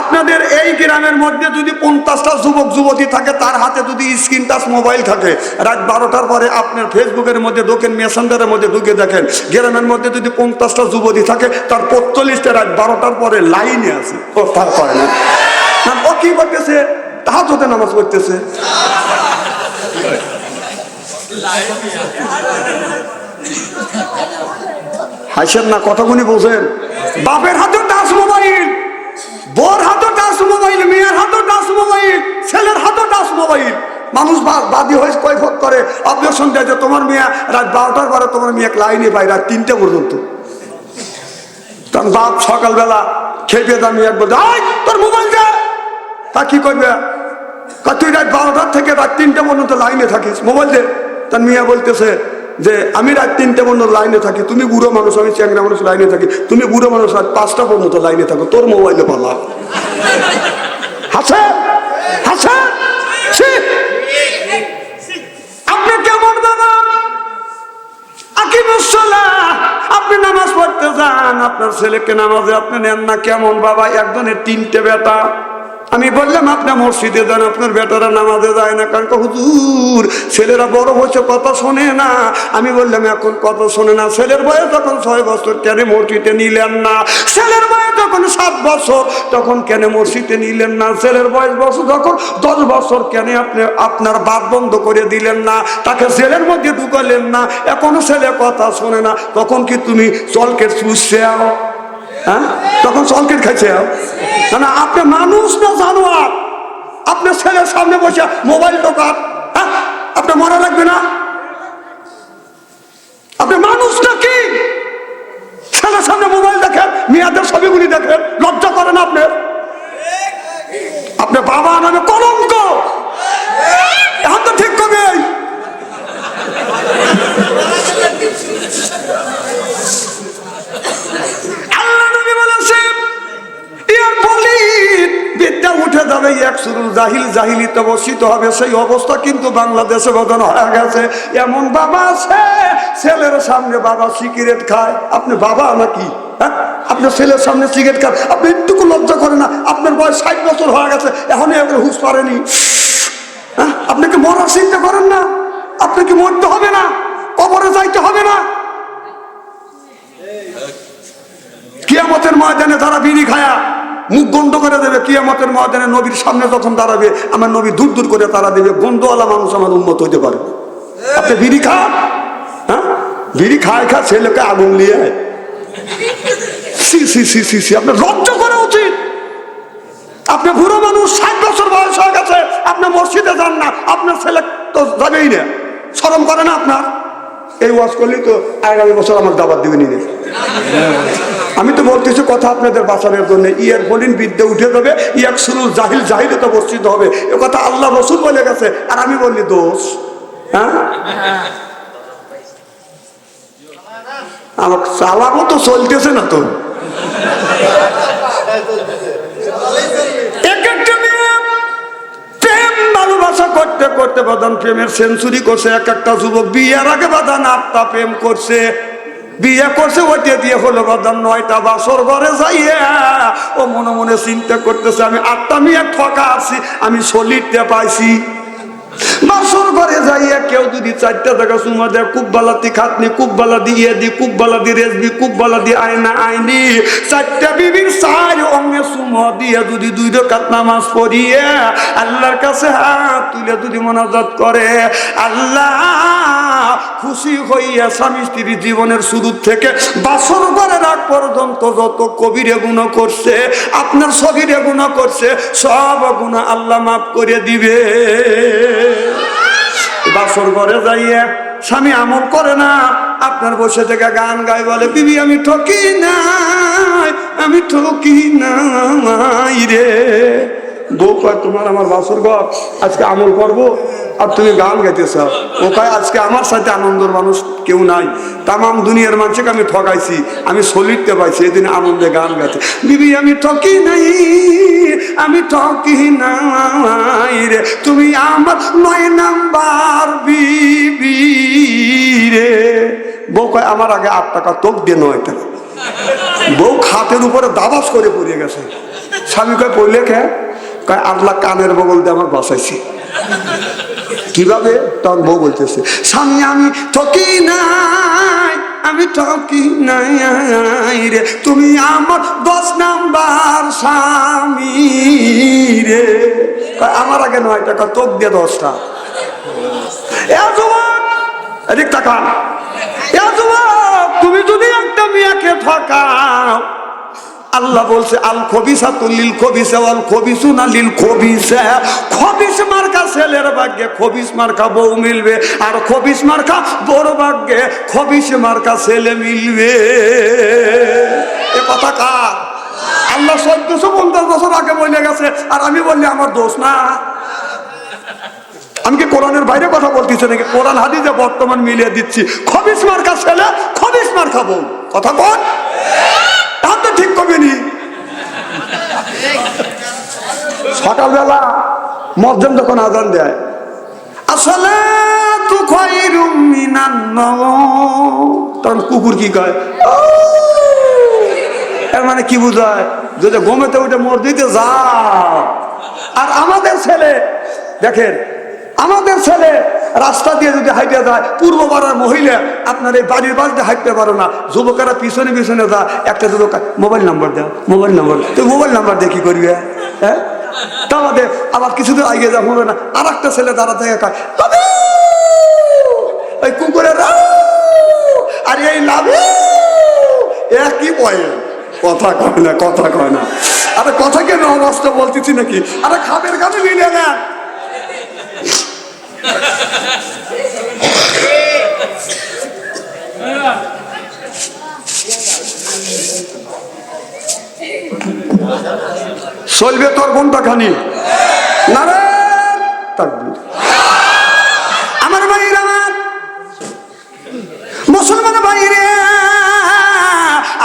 আপনাদের এই গ্রামের মধ্যে যদি 50টা যুবক যুবতী থাকে, তার হাতে যদি স্ক্রিন টাচ মোবাইল থাকে, রাত 12টার পরে আপনার ফেসবুকের মধ্যে ঢোকেন, মেসেঞ্জারের মধ্যে ঢুকে দেখেন, গ্রামের মধ্যে যদি 50টা যুবতী থাকে, তার 45টা রাত 12টার পরে লাইনে আছে। ও তার করে না, ও কি করতেছে? তাহাজ্জুদের নামাজ পড়তেছে। হাসেন না, কতগুলি বোঝেন? বাপের হাতে টাচ মোবাইল, বোর হাতে টাচ মোবাইল, মেয়ের হাতে টাচ মোবাইল, ছেলের হাতে টাচ মোবাইল। মানুষ বাদী হয়ে কৈফত করে, অবজেকশন দেয় যে তোমার মেয়ে রাত 12টার পরে তোমার মেয়ে লাইনে পাই রাত 3টে পর্যন্ত। তখন বাপ সকালবেলা খেপে দামি এক বলতে, তোর মোবাইল দে। তা কি করবে? তুই রাত 12টার থেকে রাত 3টে পর্যন্ত লাইনে থাকিস, মোবাইল দে। তার মেয়ে বলতেছে যে আমি রাত 3টে পর্যন্ত লাইনে থাকি, তুমি বুড়ো মানুষ, আমি চ্যাংরা মানুষ লাইনে থাকি, তুমি বুড়ো মানুষ রাত 5টা পর্যন্ত লাইনে থাকো, তোর মোবাইলে পালা। হাসে হাসে, আপনি কেমন বাবা? আপনি নামাজ পড়তে যান, আপনার ছেলেকে নামাজে আপনি নেন না, কেমন বাবা? একজনের 3টে বেটা। আমি বললাম আপনি মসজিদে যান, আপনার বেটারা নামাজে যায় না। কারণ হুজুর ছেলেরা বড় হয়েছে, কথা শোনে না। আমি বললাম এখন কথা শোনে না, ছেলের বয়স যখন 6 বছর কেন মসজিদে নিলেন না? ছেলের বয়স যখন 7 বছর তখন কেন মসজিদে নিলেন না? ছেলের বয়স বছর যখন 10 বছর কেন আপনি আপনার বাদ বন্ধ করে দিলেন না? তাকে জেলের মধ্যে ঢুকালেন না? এখনো ছেলে কথা শোনে না, তখন কি তুমি চলকে চুষছে? হ্যাঁ, তখন চলকেট খাইছে না? আপনি মানুষ না জানোয়ার? আপনার ছেলের সামনে বসে মোবাইল টোকার, হ্যাঁ? আপনার মনে লাগবে না? আপনি মানুষ নাকি? ছেলের সামনে মোবাইল দেখেন, মেয়েদের ছবিগুলি দেখেন, লজ্জা করে না আপনার? আপনার বাবা নামে কলঙ্ক। এখন তো ঠিক করবে। বিদ্যা উঠে যাবে, এক শুরু জাহিল জাহিলিতে বসিত হবে, সেই অবস্থা কিন্তু বাংলাদেশে বদন হয়ে গেছে। এমন বাবা আছে ছেলের সামনে বাবা সিগারেট খায়। আপনি বাবা নাকি? হ্যাঁ, আপনার ছেলের সামনে সিগারেট খায়, আপনি একটুকু লজ্জা করে না? আপনার বয়স 60 বছর হয়ে গেছে, এখনই আপনি হুঁশ পারেনি। হ্যাঁ, আপনি কি মরার চিন্তা করেন না? আপনি কি মরতে হবে না? কবরে যাইতে হবে না? কিয়ামতের ময়দানে যারা বিড়ি খায়া মুখ গন্ধ করে দেবে, কিয়ামতের ময়দানে নবীর সামনে যখন দাঁড়াবে, আমার নবী দূর দূর করে তারা দেবে, গন্ধওয়ালা মানুষ আমার উন্নত হইতে পারে। আপনি বিড়ি খান? হ্যাঁ, বিড়ি খায় খা ছেলেকে আগুন নিয়ে আপনার লজ্জা করা উচিত। আপনি বুড়ো মানুষ, 60 বছর বয়স হয়ে গেছে, আপনি মসজিদে যান না, আপনার ছেলে তো যাবেই না। শরম করে না আপনার? এই ওয়াজ করলেই তো আগামী বছর আমার দাবার দিবেন। আমি তো বলতেছি কথা আপনাদের বাঁচানোর জন্য। ইয়ারফোন বিদ্যা উঠে যাবে, ইয়াক শুরু জাহিল জাহিলিতে বর্ষিত হবে, এ কথা আল্লাহ রসুল বলে গেছে, আর আমি বললি দোষ? হ্যাঁ, আমার চালার মতো চলতেছে না তো। প্রেম ভালোবাসা করতে করতে বাদান প্রেমের সেঞ্চুরি করছে। এক একটা যুবক বিয়ের আগে বাদান 8টা প্রেম করছে, বিয়ে করছে, ওইটা দিয়ে হলো বাদান 9টা বাসর ঘরে যাইয়া ও মনে মনে চিন্তা করতেছে আমি 8টা মেয়ে ঠকা আছি, আমি সলিডটা পাইছি। বাসর ঘরে যাইয়া কেউ যদি 4টা টাকা চুমা দেয়, কুব্বালাতি খাতনি, কুব্বালা দিয়ে দি, কুব্বালা দি রেসবি, কুব্বালা দি আয়না আইনি, 4টা বিবির 4 অঙ্গে চুমা দিয়ে যদি 2 রাকাত নামাজ পড়িয়ে আল্লাহর কাছে হাত তুলে যদি মোনাজাত করে, আল্লাহ খুশি হইয়া স্বামী স্ত্রীর জীবনের শুরু থেকে বাসর ঘরে রাখ পর্যন্ত যত কবিরে গুনাহ করছে, আপনার সগীরে গুনাহ করছে, সব গুনাহ আল্লাহ মাফ করে দিবে। বাসর ঘরে যাইয়া স্বামী আমল করে না, আপনার বসে থেকে গান গায়, বলে বিবি আমি ঠকি নাই, আমি ঠকি নাই রে। বউ কয় তোমার আমার বাসর ঘর, আজকে আমল করবো আর তুমি গান গাইতেছ। ও কয় আজকে আমার সাথে আনন্দের মানুষ কেউ নাই, তামাম দুনিয়ার মানুষকে আমি ঠকাইছি, আমি সলিটতে পাইছি, এদিন আনন্দে গান গাইছে। বিবি আমি ঠকি নাই, আমি ঠকি নাই রে, তুমি আমার 9 নাম্বার বিবি রে। বউ কয় আমার আগে 8 টাকা তোক দিয়ে 9 টাকা। বউ খাটের উপরে দাবাস করে পড়ে গেছে। স্বামী কয় পড়লে কে? কয় আল্লাহ কানের বগল দিয়ে আমার বাঁচাইছি। কিভাবে? তখন বউ বলতেছে স্বামী আমি ঠকি নাই, আমি ঠকি নাই রে, তুমি আমার 10 নাম্বার স্বামী রে। আমার আগে 9 টাকা তোক দিয়ে 10টা। এদিক টাকা। তুমি যদি একটা মেয়েকে ঠকাও, আল্লাহ বলছে আল খবিসাতু লিল খবিসা ওয়াল খবিসুনা লিল খবিসা। খবিস মার্কা ছেলের ভাগ্যে খবিস মার্কা বউ মিলবে, আর খবিস মার্কা বড় ভাগ্যে খবিস মার্কা ছেলে মিলবে। এ কথা কার? আল্লাহ 1450 বছর আগে বলে গেছে, আর আমি বললি আমার দোষ না। আমি কি কোরআনের বাইরে কথা বলতেছি নাকি? কোরআন হাদিসে বর্তমান মিলিয়ে দিচ্ছি। খবিস মার্কা ছেলে, খবিস মার্কা বউ। কথা বল, তাহলে ঠিক কবিনি। সকালবেলা মসজিদ যখন আজান দেয়, আসলে তু খায়রুম মিনান নাওম, তখন কুকুর কি কয়? এর মানে কি বুঝায়? যদি ঘুমেতে উঠে মসজিদে যা। আর আমাদের ছেলে দেখেন, আমাদের ছেলে রাস্তা দিয়ে যদি হাইটে যায়, পূর্ব পাড়ার মহিলা আপনার এই বাড়ির বাড়িতে হাঁটতে পারো না, যুবকেরা পিছনে পিছনে যায়, একটা যুবক মোবাইল নাম্বার দাও, মোবাইল নাম্বার। তুই মোবাইল নাম্বার দিয়ে কি করবি? হ্যাঁ, তা আমাদের আবার কিছুদিন আগে যা হবে না, আর একটা ছেলে দাঁড়া থেকে কয় ওই কুকুরের আর এই লাভে একই বয়ে। কথা কয় না, কথা কয় না। আরে কথা কেন অবস্থা বলতেছি নাকি? আরে খাবের খাবে মিলে না। চলবে তোর কোনটা খানি না রে? তাকবীর। আমার ভাইরা, আমার মুসলমান ভাইরে,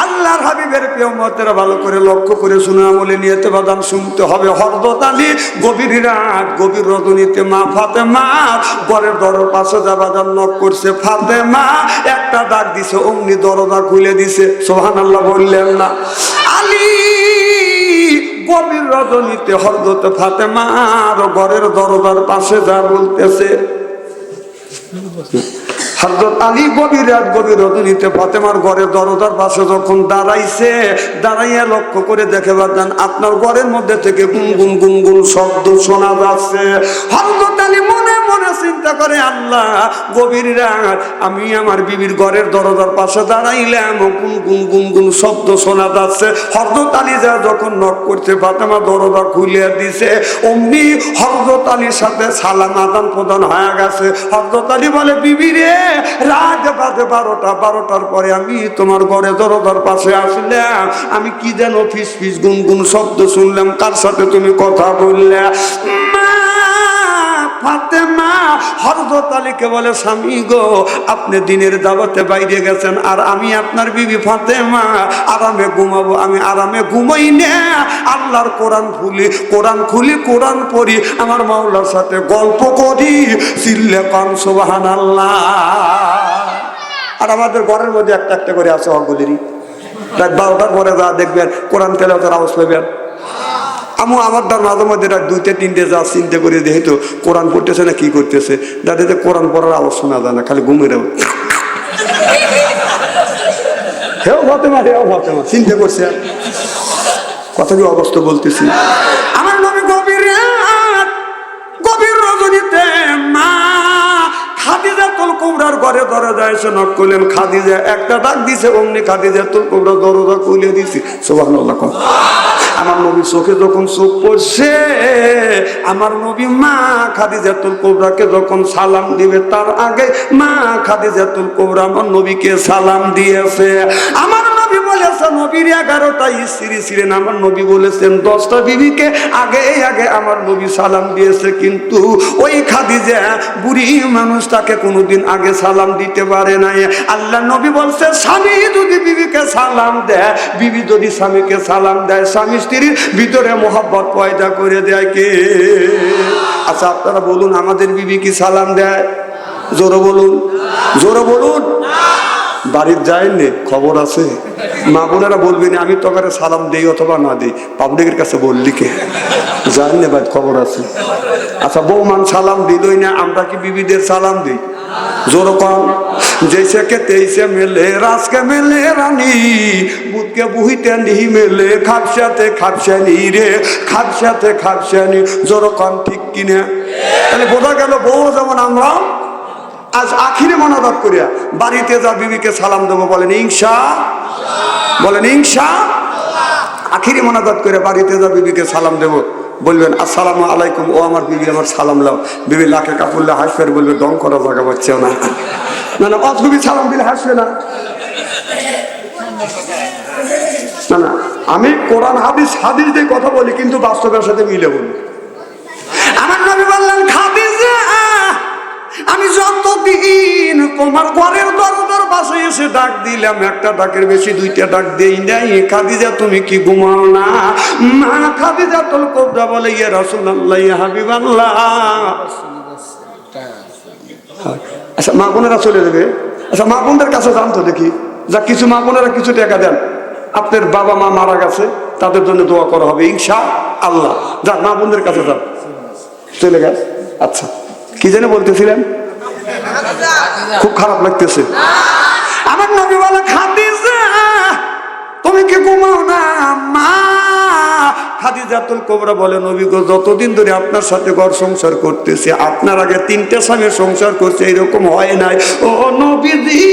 আল্লাহর হাবিবের প্রিয় উম্মতেরা ভালো করে লক্ষ্য করে শুনে আমলে নিয়তে বাদান শুনতে হবে। হযরত আলী গভীর রাত, গভীর রজনীতে মা ফাতেমা ঘরের দরজার পাশে যাবাদান নক করছে। ফাতেমা একটা ডাক দিছে, অমনি দরজা খুলে দিছে। সুবহানাল্লাহ বললেন না? আলী গভীর রজনীতে হযরত ফাতেমার ঘরের দরজার পাশে যা বলতেছে। হযরত আলী গভীর রাত, গভীর রজনীতে ফাতেমার ঘরের দরজার পাশে যখন দাঁড়াইছে, দাঁড়াইয়া লক্ষ্য করে দেখে বাদান আপনার ঘরের মধ্যে থেকে গুনগুন গুনগুন শব্দ শোনা যাচ্ছে। হযরত আলী মনে মনে চিন্তা করে, আল্লাহ গভীর রাত, আমি আমার বিবির ঘরের দরজার পাশে দাঁড়াইলাম, গুনগুন গুনগুন শব্দ শোনা যাচ্ছে। হযরত আলী যা যখন নক করছে, ফাতেমা দরজা খুলে দিছে। অমনি হযরত আলীর সাথে সালাম আদান প্রদান হয়ে গেছে। হযরত আলী বলে, বিবি রে, রাত বাজে 12টা, 12টার পরে আমি তোমার ঘরে দরজার পাশে আসলাম, আমি কি যেন ফিস ফিস গুনগুন শব্দ শুনলাম, কার সাথে তুমি কথা বললে? ফাতেমা হযরত আলীকে বলে, স্বামী গো, আপনি দিনের দাওয়াতে বাইরে গেছেন, আর আমি আপনার বিবি ফাতেমা আরামে ঘুমাবো। আমি আরামে ঘুমাই না, আল্লাহর কোরআন খুলি কোরআন পড়ি, আমার মাওলার সাথে গল্প করি। চিল্লে কান সুবহানাল্লাহ। আর আমাদের ঘরের মধ্যে একটা একটা করে আছে অঙ্গলেরই। রাত 12টার পরে যা দেখবেন কোরআন তেলাওয়াতের আওয়াজ পাবেন। আমার তার মাঝে মধ্যে রাত 2টে 3টে যা চিন্তা করে দেখি তো কোরআন পড়তেছে না কি করতেছে, দাদিতে কোরআন পড়ার আওয়াজ শোনা যায় না, খালি ঘুমের হেও ফাতেমা, হেও ফাতেমা চিন্তা করছে। কথা কি অবস্থা বলতেছি? আমার নবী গভীর রাত, গভীর রজনীতে মা খাদিজাতুল কুবরার ঘরে দরজায় এসে নক করলেন। খাদিজা একটা ডাক দিছে, অমনি খাদিজাতুল কুবরা দরজা খুলে দিছে। সুবহানাল্লাহ। আমার নবী চোখে যখন চোখ পড়ছে, আমার নবী মা খাদিজাতুল কুবরাকে যখন সালাম দিবে, তার আগে মা খাদিজাতুল কুবরা আমার নবীকে সালাম দিয়েছে। আমার নবী বলে, আছে নবীর 11টা স্ত্রী ছিলেন, আমার নবী বলেছেন 10টা বিবিকে আগে আগে আমার নবী সালাম দিয়েছে, কিন্তু ওই খাদিজা বুড়ি মানুষ তাকে কোনোদিন আগে সালাম দিতে পারে নাই। আল্লাহ নবী বলছে স্বামী যদি বিবিকে সালাম দেয়, বিবি যদি স্বামীকে সালাম দেয়, স্বামী স্ত্রীর ভিতরে মহব্বত পয়দা করে দেয় কে? আচ্ছা আপনারা বলুন, আমাদের বিবি কি সালাম দেয়? জোরে বলুন, জোরে বলুন। বাড়ির যায়নি, খবর আছে? মা বোনেরা বলবেন আমি তোকে সালাম দেই অথবা না দেই, পাবলিকের কাছে বললি কে? জানি না ভাই, খবর আছে। আচ্ছা বৌমান সালাম দিলই না, আমরা কি বিবিদের সালাম দিই? জোর কম। जैसे के तैसे मेले रास के मेले रानी बुध के बुहिते नहीं मेले खापसाते खापसानी रे खापसाते खापसानी जोर कम ठीक किना তাহলে বোঝা গেল বউ যেমন আমরা আজ আখিরে মনাজাত করিয়া বাড়িতে যা বিবিকে সালাম দেবো বলেন ইনশাআল্লাহ, বলেন ইনশাআল্লাহ। আখিরে মনাজাত করে বাড়িতে যা বিবিকে সালাম দেবো বলবেন আসসালামু আলাইকুম, ও আমার বিবি আমার সালাম লাও। বিবি লাখে কাপুরলে হাসবে, বলবে দম করা জায়গা পাচ্ছে না, না না অজবিবি সালাম দিলে হাসবে না, না না আমি কোরআন হাদিস হাদিস দিয়ে কথা বলি কিন্তু বাস্তবের সাথে মিলে বলি। আমার নবী বললেন খাদিজা আমি যতদিন তোমার ঘরের দরজার পাশে এসে ডাক দিলাম, একটা ডাকের বেশি দুইটা ডাক দেই নাই, খাদিজা তুমি কি ঘুমাও না? মা খাদিজা তোর কোবরা বলে ইয়া রাসূলুল্লাহ ইয়া হাবিবাল্লাহ। আচ্ছা মা বোনেরা চলে যাবে, আচ্ছা মা বোনদের কাছে যান তো দেখি, যা কিছু মা বোনেরা কিছু টাকা দেন, আপনার বাবা মা মারা গেছে তাদের জন্য দোয়া করা হবে ইনশাআল্লাহ। যান মা বোনদের কাছে যান, চলে গেছে। আচ্ছা কি জানে বলতেছিলেন? খুব খারাপ লাগতেছে। আমার নবী বলে খাদিজা তুমি কি ঘুমাও না? মা খাদিজাতুল কুবরা বলে নবী গো যতদিন ধরে আপনার সাথে ঘর সংসার করতেছি, আপনার আগে 3টে স্বামী সংসার করছে এরকম হয় নাই। ও নবীজি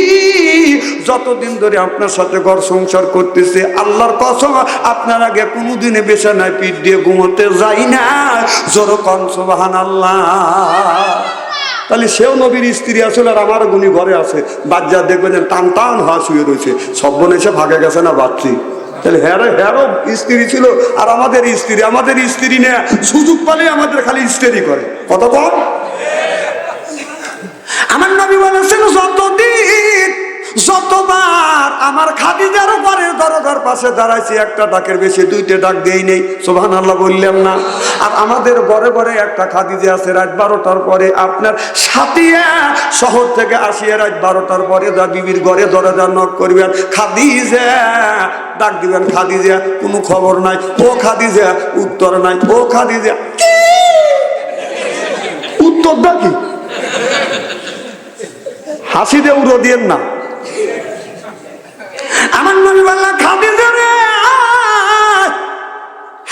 যতদিন ধরে আপনার সাথে ঘর সংসার করতেছে আল্লাহর কসম আপনার আগে কোনোদিনে বিছানায় পিঠ দিয়ে ঘুমোতে যাই না। জোরে কোন সুবহানাল্লাহ। তাহলে সেও নবীর স্ত্রী আসলে আর আমার গুণী ঘরে আছে, বাচ্চা দেখবেন টান টান হওয়া শুয়ে রয়েছে, সব বোন এসে ভাগে গেছে না বাচ্চি। তাহলে হ্যারো স্ত্রী ছিল আর আমাদের স্ত্রী নেয়া সুযোগ পালে আমাদের খালি স্ত্রী করে, কত কম। আমার নবী বলেছেন যতবার আমার খাদিজার ঘরের দরজার পাশে দাঁড়াইছি একটা ডাকের বেশি দুইটা ডাক দেই নেই, সুবহানাল্লাহ বললাম না? আর আমাদের ঘরে ঘরে একটা খাদিজা আছে রাত 12টার পরে আপনার সাথিয়া শহর থেকে আসিয়া রাত 12টার পরে যা বিবির ঘরে দরজা নক করবেন, খাদিজা ডাক দিবেন, খাদিজা কোনো খবর নাই, ও খাদিজা উত্তর নাই, ও খাদিজা উত্তরটা কি? হাসি দিয়ে উড়ো দিয়েন না। আমার নবী বললেন খাদিজা রে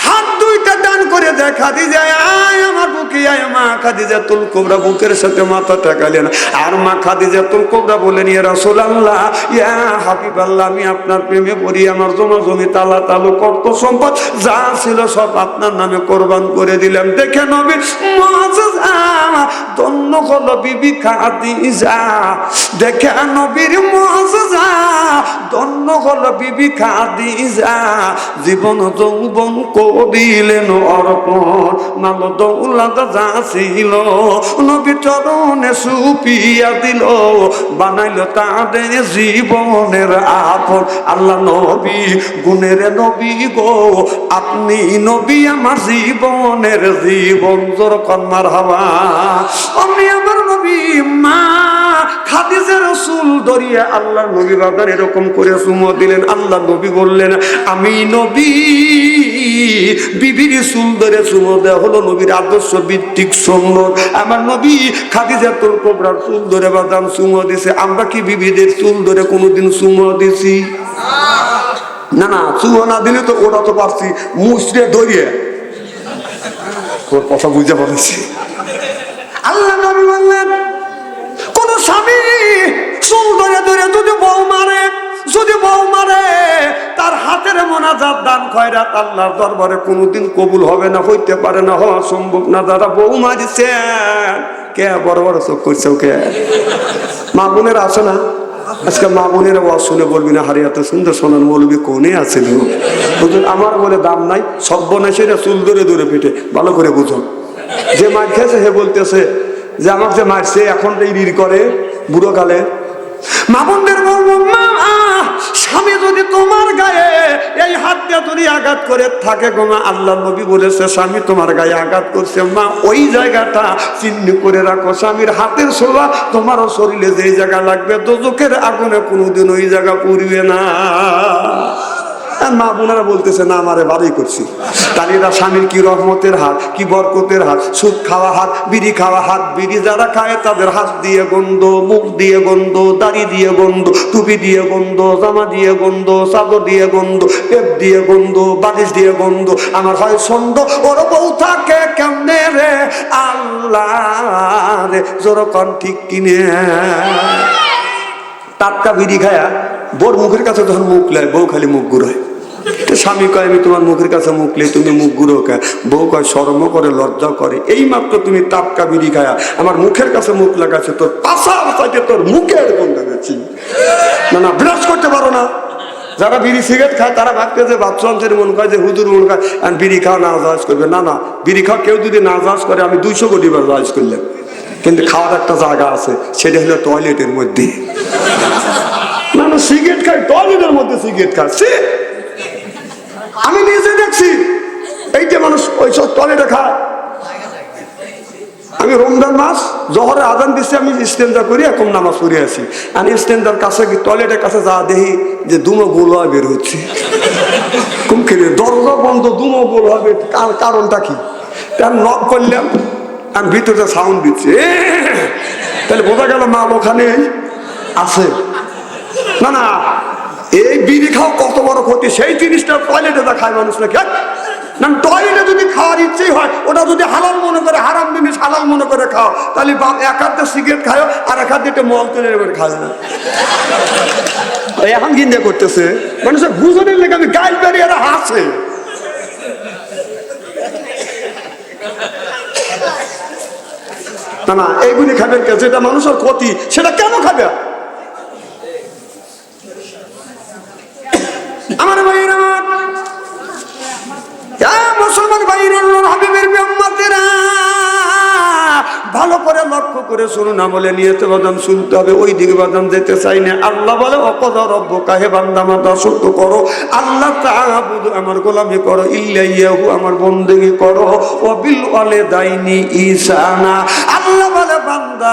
হাত দুইটা দান করে দেয়, খাদিজা আয় আমার বুকে আয়। মা খাদিজাতুল কুবরা বুকের সাথে মাথা ঠেকালেন, আর মা খাদিজাতুল কুবরা বললেন ইয়া রাসূলুল্লাহ ইয়া হাবিবাল্লাহ আমি আপনার প্রেমে পড়ি, আমার জমা জমি তালা তালু কত সম্পদ যা ছিল সব আপনার নামে কোরবান করে দিলাম। দেখে নবীর মুআজিজা ধন্য হলো বিবি খাদিজা, দেখে নবীর মুআজিজা ধন্য হলো বিবি খাদিজা, জীবন যৌবন করিলেন অর্পণ, মাল দৌলত যা ছিল নবী চরণে সুপিয়া দিল, বানাইল তাদের জীবনের আপন। আল্লাহ নবী গুণের নবী গো, আপনি নবী আমার জীবনের জীবন। জোর কন্মার হাওয়া আপনি আমার নবী। মা খাদিজা রাসূল দরিয়া আল্লাহ নবী বাবার এরকম করে চুমো দিলেন। আল্লাহ নবী বললেন আমি নবী, বিবির চুল ধরে চুমো দেওয়া হলো নবীর আদর্শ ভিত্তিক সুন্নত। আমার নবী খাদিজাতুল কুবরার চুল ধরে বাদাম চুমো দিছে, আমরা কি বিবিদের চুল ধরে কোনোদিন চুমো দিছি? না না, চুমো না দিলে তো ওরা তো পারছি মুছড়ে ধরিয়ে, তোর কথা বুঝে বলেছি। আল্লাহ নবী বললেন কোন স্বামী চুল ধরে ধরে যদি বউ মারে, যদি বউ মারে তার হাতের মোনাজাত দান খয়রাত আল্লাহর দরবারে কোনোদিন কবুল হবে না, হইতে পারে না, হওয়া সম্ভব না। যারা বউ মারিছেন কে বড় বড় চোখ করছে, কে মা বোনেরা আছে না? আজকে মা বোনেরা ওয়াজ শুনে বলবি না হারিয়ে এত সুন্দর সোনার মৌলবী কোনে আছে হুজুর আমার বলে দাম নাই সর্বনাশেরা চুল ধরে ধরে পেটে ভালো করে বুঝো যে মার খেয়েছে হে বলতেছে যে আমার যে মারছে এখন রির করে বুড়ো কালে মা বোনদের বলবো মা স্বামী যদি তোমার গায়ে এই হাত দিয়ে যদি আঘাত করে থাকে গো মা আল্লাহ নবী বলেছে স্বামী তোমার গায়ে আঘাত করছে মা ওই জায়গাটা চিহ্ন করে রাখো স্বামীর হাতের ছোঁয়া তোমারও শরীরে যেই জায়গা লাগবে দোজখের আগুনে কোনোদিন ওই জায়গা পুড়বে না। মা বোনেরা বলতেছে না আমারে ভালোই করছি তাহলে এরা স্বামীর কি রহমতের হাত কি বরকতের হাত সুদ খাওয়া হাত বিড়ি খাওয়া হাত বিড়ি যারা খায় তাদের হাত দিয়ে গন্ধ মুখ দিয়ে গন্ধ দাড়ি দিয়ে গন্ধ টুপি দিয়ে গন্ধ জামা দিয়ে গন্ধ চাদর দিয়ে গন্ধ টেপ দিয়ে গন্ধ বালিশ দিয়ে গন্ধ আমার হয় ছন্দ ওর বউ থাকে কেমনে রে আল্লাহ রে জোরকন ঠিক কিনে টাটকা বিড়ি খায়া বোর মুখের কাছে যখন মুখ লাই বউ খালি মুখ ঘুরায় স্বামী কয় আমি তোমার মুখের কাছে মুখ লাই তুমি মুখ ঘুরো খায় বউ কয় শরম করে লজ্জা করে এই মাত্র তুমি টাটকা বিড়ি খায়া আমার মুখের কাছে মুখ লাগাচ্ছে তোর পাশার সাথে তোর মুখের গন্ধ গেছি না না ব্রাশ করতে পারো না। যারা বিড়ি সিগারেট খায় তারা ভাবতে যে বাচ্চাদের মন খায় যে হুজুর মন খায় আর বিড়ি খাওয়া না জাহাজ করবে না না বিড়ি খাওয়া কেউ যদি না জাহাজ করে আমি 200 কোটি বার জাহাজ করলাম কিন্তু খাওয়ার একটা জায়গা আছে সেটা হলো টয়লেটের মধ্যে না না সিগারেট খায় টয়লেটের মধ্যে সিগারেট খাচ্ছে আমি নিজে দেখছি এই যে মানুষ ওই সব টয়লেটে খায়। আমি রমজান মাস জহরে আজান দিচ্ছি আমি স্টেঞ্জা করি এখন নামাজ পড়ে আসি আমি স্টেঞ্জার কাছে টয়লেটের কাছে যা দেখি যে দুমো গোল হয়ে বের হচ্ছে কুমকিরে দরজা বন্ধ দুমো গোল হবে কারণটা কি তার নক করলাম আমি ভিতরে সাউন্ড দিচ্ছি তাহলে বোঝা গেল মা ওখানে আছে না না এই বিড়ি খাও কত বড় ক্ষতি সেই জিনিসটা টয়লেটে যা খায় মানুষ নাকি না টয়লেটে যদি খাওয়ার ইচ্ছেই হয় ওটা যদি হালাল মনে করে হারাম জিনিস হালাল মনে করে খাও তাহলে এক হাতে সিগারেট খাও আর এক হাতে মল তুলে এবার খায় না এখন গিন্দা করতেছে মানুষের বুঝনের লেগে আমি গাইল বেরিয়ে এরা হাসে না না এইগুলি খাবেন কে যেটা মানুষের ক্ষতি সেটা কেন খাবে আমার ভাইয়েরা মুসলমান ভাইয়েরা হাবিবের উম্মতেরা ভালো করে লক্ষ্য করে শুনুন আমলে নিয়তে বাদাম শুনতে হবে ওই দিকে বাদাম যেতে চাই না আল্লাহ বলে অকদা রব্বুকা হে বান্দা আমার দাসত্ব করো আল্লাহ তাআবুদু আমার গোলামি করো ইল্লাহু আমার বন্দেগী করো ওয়া বিল ওয়ালিদাইনি ইহসানা আল্লাহ বলে বান্দা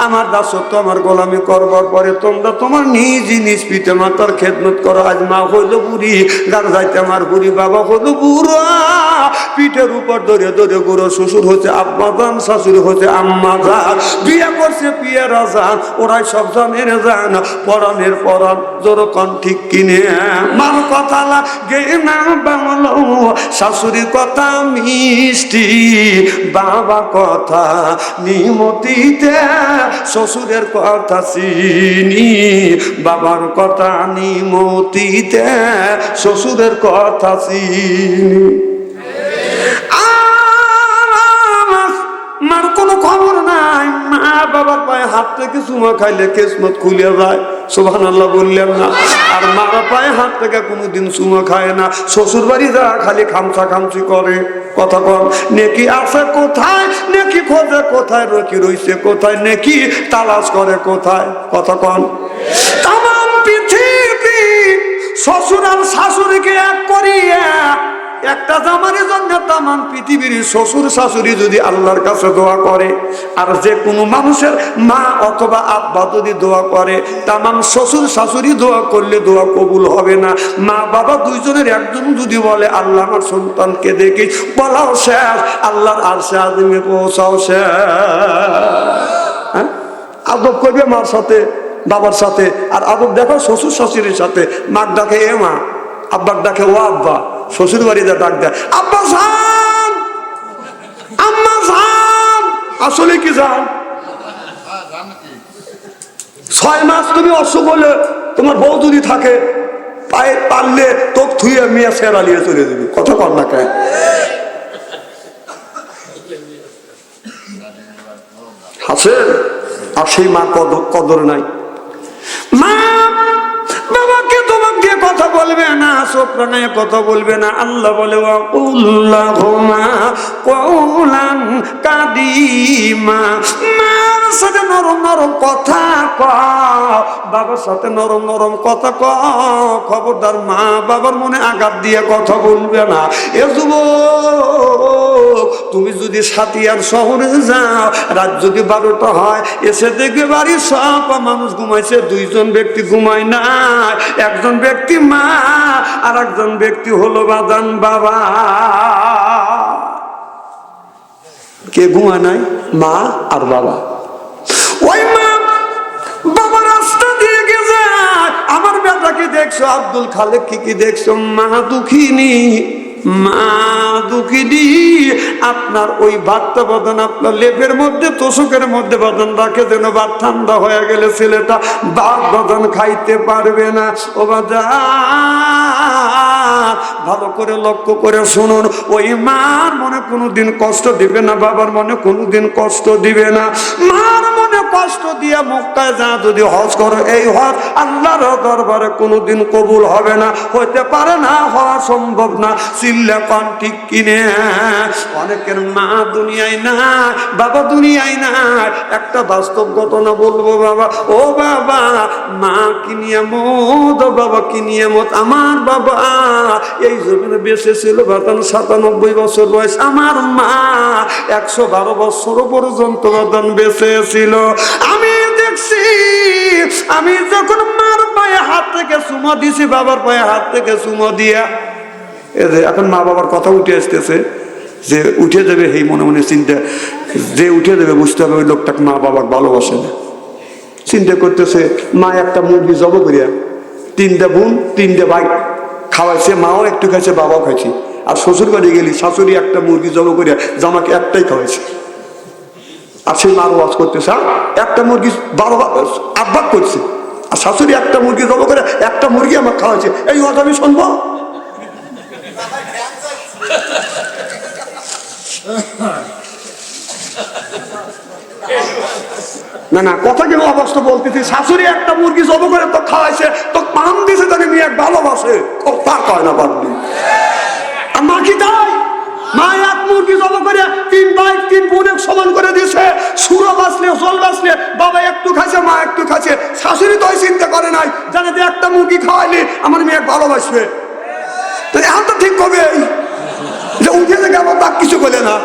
আমার দাসত্ব আমার গোলামি করবার পরে তোমরা তোমার নিজ নিজ পিতা মাতার খেদমত করো আজ মা হইলো বুড়ি গার যাইতে আমার বুড়ি বাবা হইলো বুড়া পিঠের উপর ধরে ধরে গুরু শ্বশুর হচ্ছে আব্বা জান শাশুড়ি হচ্ছে আম্মা জান বিয়ে করছে পিয়ারা জান ওরাই সব জানের জান পরাণের পরাণ জোরকন ঠিক কিনে মার কথা লাগে না বাংলো শাশুড়ির কথা মিষ্টি বাবা কথা নিমতিতে শ্বশুরের কথা চিনি বাবার কথা নিমতিতে শ্বশুরের কথা চিনি মার কোনো খবর নাই মা বাবার পায়ে হাত থেকে চুমা খাইলে কিসমত খুলে যায় সুবহানাল্লাহ বললেন না আর মার পায়ে হাত থেকে কোনোদিন চুমা খায় না শ্বশুর বাড়ি যা খালি খামচা খামচি করে কথা কম নেকি আছে কোথায় নেকি খোঁজে কোথায় রকি রইছে কোথায় নেকি তালাশ করে কোথায় কথা কম তামাম পৃথিবী শ্বশুর আর শাশুড়িকে এক করিয়া একটা জামারের জন্য তামাম পৃথিবীর শ্বশুর শাশুড়ি যদি আল্লাহর কাছে দোয়া করে আর যে কোনো মানুষের মা অথবা আব্বা যদি দোয়া করে তামাম শ্বশুর শাশুড়ি দোয়া করলে দোয়া কবুল হবে না মা বাবা দুইজনের একজন যদি বলে আল্লাহ আমার সন্তানকে দেখি বলাও শেষ আল্লাহর আরশে আযমে পৌঁছাও শেষ আদব করবে মার সাথে বাবার সাথে আর আদব দেখো শ্বশুর শাশুড়ির সাথে মার ডাকে এ মা আব্বার ডাকে ও আব্বা শ্বশুর বাড়িতে ডাক দেয় আব্বা জান আম্মা জান আসলে কি জান 6 মাস তুমি অসুখ হলে তোমার বউ যদি থাকে পায়ে পারলে তোক থুয়ে মিয়া সেরা নিয়ে চলে যাবি কথা কর না কেন হাসে আর সেই মা কদর নাই মা চোখ রাঙায় কথা বলবে না। আল্লাহ বলে ওয়াকুল্লাহুমা কওলান কাদিমা, মার সাথে নরম নরম কথা কও, বাবার সাথে নরম নরম কথা কও। খবরদার মা বাবার মনে আঘাত দিয়ে কথা বলবে না। এ যুবক, তুমি যদি সাতিয়ার শহরে যাও, রাত যদি 12টা হয়, এসে দেখবে বাড়ির সব মানুষ ঘুমাইছে, 2জন ব্যক্তি ঘুমায় না। একজন ব্যক্তি মা, আর একজন ব্যক্তি হলো বাদান বাবা। কে ঘুমায় নাই? মা আর বাবা। ওই মা বাবা রাস্তা দিয়ে গেছে, আমার বেটাকে দেখছো? আব্দুল খালেক কি দেখছো? মা দুঃখিনী, মা দুঃখিনী। আপনার ওই ভাতটা বাদান আপনার লেপের মধ্যে, তোষকের মধ্যে বাদান রাখে, যেন ভাত ঠান্ডা হয়ে গেলে ছেলেটা ভাত বাদান খাইতে পারবে না। ও বাজার, ভালো করে লক্ষ্য করে শুনুন, ওই মার মনে কোনোদিন কষ্ট দিবে না, বাবার মনে কোনোদিন কষ্ট দিবে না। মার মনে কষ্ট দিয়ে মক্কায় যা যদি হজ করো, এই হজ আল্লাহর দরবারে কোনোদিন কবুল হবে না, হইতে পারে না, হওয়া সম্ভব না। চিল্লা পান ঠিক কিনে? অনেকের মা দুনিয়ায় না, বাবা দুনিয়ায় না। একটা বাস্তব ঘটনা বলবো বাবা। ও বাবা, মা কি নিয়ামত, বাবা কি নিয়ামত। আমার বাবা এই জমিনে বেঁচে ছিল বাদান 97 বছর বয়স। আমার মা 112 বছর পর্যন্ত বাদান বেঁচে ছিল। আমি দেখছি, আমি যখন মার পায়ে হাত থেকে চুমা দিছি, বাবার পায়ে হাত থেকে চুমা দিয়া, এখন মা বাবার কথা উঠে আসতেছে যে উঠে যাবে, এই মনে মনে চিন্তা, যে উঠে যাবে বুঝতে হবে ওই লোকটাকে মা বাবার ভালোবাসে না। চিন্তা করতেছে, মা একটা মুরগি জব করিয়া 3টা বোন 3টে ভাই খাওয়াইছে, মাও একটু খাইছে, বাবাও খাইছে। আর শ্বশুর বাড়ি গেলি শাশুড়ি একটা মুরগি জব করিয়া জামাকে একটাই খাওয়াইছে। আর সেই মার ওয়াজ করতেছে, একটা মুরগি 12 আব্বাক করছে, আর শাশুড়ি একটা মুরগি জব করে একটা মুরগি আমাকে খাওয়াইছে। এই ওয়াজ আমি শুনবো? না না, কথা কেন অবস্থা বলতেছি। শাশুড়ি একটা মুরগি জব করে তো খাওয়াইছে, তো পান দিছে, তাকে মেয়ে ভালোবাসে, তা কয় না পারবি। আর মা কি তাই? মা এক মুরগি জব করে 3 ভাই 3 বোন সমান করে দিয়েছে। সুরা বাঁচলে জল বাঁচলে বাবা একটু খাইছে, মা একটু খাইছে। শাশুড়ি তো চিন্তা করে নাই, জানে যে একটা মুরগি খাওয়াইলে আমার মেয়ে ভালোবাসবে। তো এখন তো ঠিক হবে যে উঠে থেকে আমার তাক কিছু বলে না।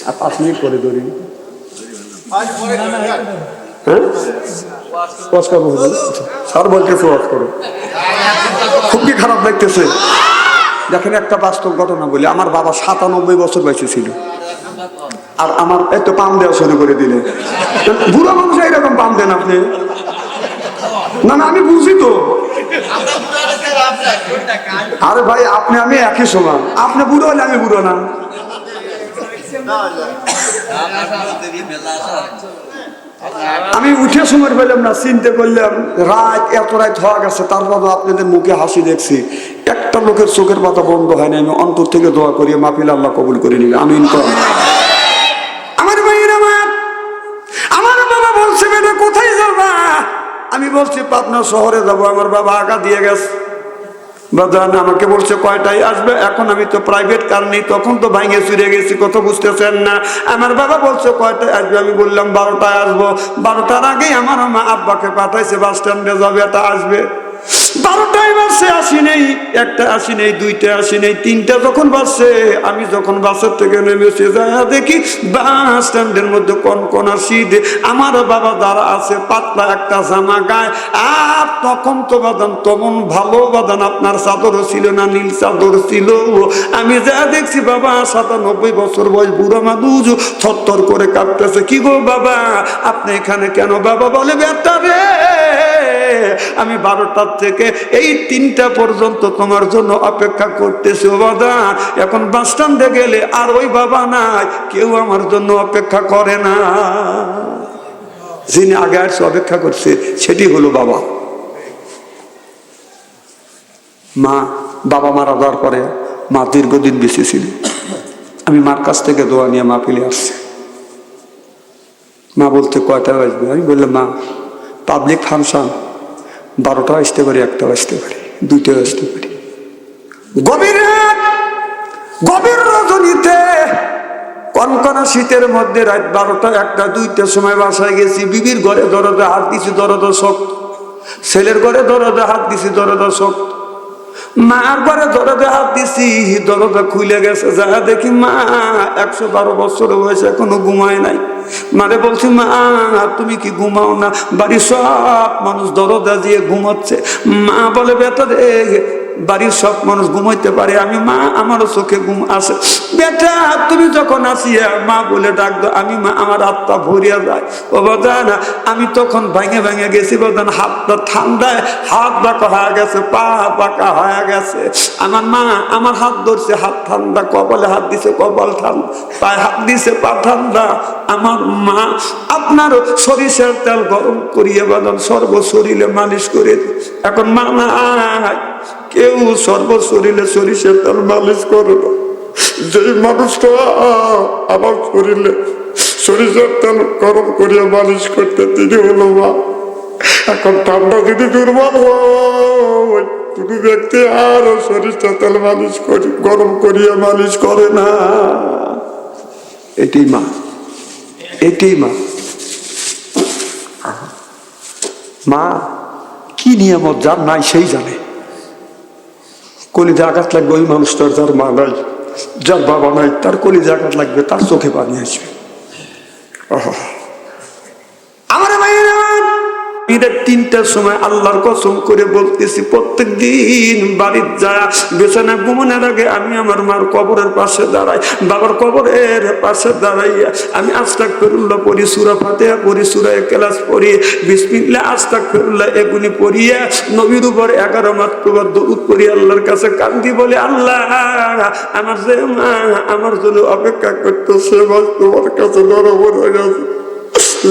আর 5 মিনিট করে ধরি, স্যার বলতেছে ওয়াজ করো। খুব কি খারাপ লাগতেছে? দেখেন একটা বাস্তব ঘটনা বলি। আমার বাবা 97 বছর বয়সে ছিল, আর আমার এত পাম দেওয়া শুরু করে দিলে। বুড়া মানুষ এইরকম পাম দেন আপনি? না না, আমি বুঝি তো। আরে ভাই, আপনি আমি একই সমান। আপনি বুড়ো হলে আমি বুড়ো না। আমি উঠে সময় পেলাম না, চিন্তা করলাম রাত এত রাত হওয়া গেছে, তারপর আপনাদের মুখে হাসি দেখছি, একটা লোকের চোখের পাতা বন্ধ হয় না। আমি অন্তর থেকে দোয়া করি মাহফিল আল্লাহ কবুল করে নিবে, আমিন। আমার ভাইয়ের আমার বাবা বলছে, বেটা কোথায় যাবা? আমি বলছি পাবনা শহরে যাবো। আমার বাবা আগা দিয়ে গেছে। বাজান আমাকে বলছে কয়টায় আসবে? এখন আমি তো প্রাইভেট কার নেই, তখন তো ভাঙে চুরে গেছি, কত বুঝতেছেন না। আমার বাবা বলছে কয়টায় আসবে? আমি বললাম 12টায় আসবো। 12টার আগেই আমার মা আব্বাকে পাঠাইছে বাস স্ট্যান্ডে যাবে, এটা আসবে। 12টায় বাসে আসি নেই, একটা আসি নেই, 2টা আসি নেই, 3টা যখন বাসছে, আমি যখন বাসের থেকে নেমেছি যাইয়া দেখি বাস স্ট্যান্ডের মধ্যে কনকনা শীত। আমার বাবা দাঁড়া আছে, পাতলা একটা জামা গায়ে। আর তখন তো বাদান তেমন ভালো বাদান আপনার চাদরও ছিল না, নীল চাদর ছিল। আমি যা দেখছি বাবা 97 বছর বয়স, বুড়ো মানুষ, থরথর করে কাঁপতেছে। কি গো বাবা, আপনি এখানে কেন? বাবা বলে, বেটা রে, আমি 12টার থেকে এই 3টা পর্যন্ত তোমার জন্য অপেক্ষা করতেছি। ও বাবা, এখন বাস স্ট্যান্ডে গেলে আর ওই বাবা নাই, কেউ আমার জন্য অপেক্ষা করে না। যিনি আগে আসছে অপেক্ষা করছে, সেটি হলো বাবা। মা, বাবা মারা যাওয়ার পরে মা দীর্ঘদিন বেঁচে ছিল। আমি মার কাছ থেকে দোয়া নিয়ে মাহফিলে আসছি। মা বলতে কয়টা বাজবে? আমি বললাম মা পাবলিক ফাংশন 12টা আসতে পারি, 1টা আসতে পারি, 2টা আসতে পারি। গভীর রাত, গভীর রজনীতে কনকনা শীতের মধ্যে রাত 12টা, 1টা, 2টার সময় বাসায় গেছি। বিবির ঘরে দরজা হাত দিছি, দরজা শক্ত। ছেলের ঘরে দরজা হাত দিছি, দরজা শক্ত। মার ঘরে দরজা হাত দিছি, দরজা খুলে গেছে। যা দেখি মা 112 বছর বয়সে এখনো ঘুমায় নাই। মারে বলছি মা তুমি কি ঘুমাও না? বাড়ির সব মানুষ দরজা দিয়ে ঘুমাচ্ছে। মা বলে বেটা রে বাড়ির সব মানুষ ঘুমাইতে পারে, আমি মা আমারও চোখে ঘুম আসে। বেটা তুমি যখন আসিয়া মা বলে ডাক দাও, আমি মা আমার আত্মা ভরিয়া যায়। ও বাজান আমি তখন ভেঙে ভেঙে গেছি বাজান, হাতটা ঠান্ডায় হাত বাঁকা হয়ে গেছে, পা বাঁকা হয়ে গেছে। আমার মা আমার হাত ধরছে, হাত ঠান্ডা, কপালে হাত দিছে, কপাল ঠান্ডা, পায়ে হাত দিছে, পা ঠান্ডা। আমার মা আপনার সরিষার তেল গরম করিয়ে বাজান সর্ব শরীরে মালিশ করে। এখন মা নাই, কেউ সর্ব শরীরে সরিষার তেল মালিশ করে না। যে মানুষটা আমার শরীরে সরিষার তেল গরম করিয়া মালিশ করতে তিনি হলো মা। এখন ঠান্ডা যদি দুর্বল হয় কোনো ব্যক্তি আর সরিষার তেল মালিশ করি গরম করিয়া মালিশ করে না। এটাই মা, এটাই মা। মা কি নিয়ামত যার নাই সেই জানে। কলিজা আঘাত লাগবে ওই মানুষটার যার মা নাই, যার বাবা নাই, তার কলিজা আঘাত লাগবে, তার চোখে পানি আসবে। আমার ঈদের 3টার সময় আল্লাহর কসম করে বলতেছি প্রত্যেক দিন বাড়ির যায় বিছানা ঘুমানোর আগে আমি আমার মার কবরের পাশে দাঁড়াই, বাবার কবরের পাশে দাঁড়াইয়া আমি আস্তাগফিরুল্লাহ পড়ি, সূরা ফাতিহা পড়ি, সূরা ইখলাস পড়ি, বিসমিল্লাহ আস্তাগফিরুল্লাহ এগুলি পড়িয়া নবীর উপর 11 মাত্রবার দরুদ পড়ি, আল্লাহর কাছে কান্দি বলে আল্লাহ আমার যে মা আমার জন্য অপেক্ষা করতেছে তোমার কাছে নরম হয়ে গেছে,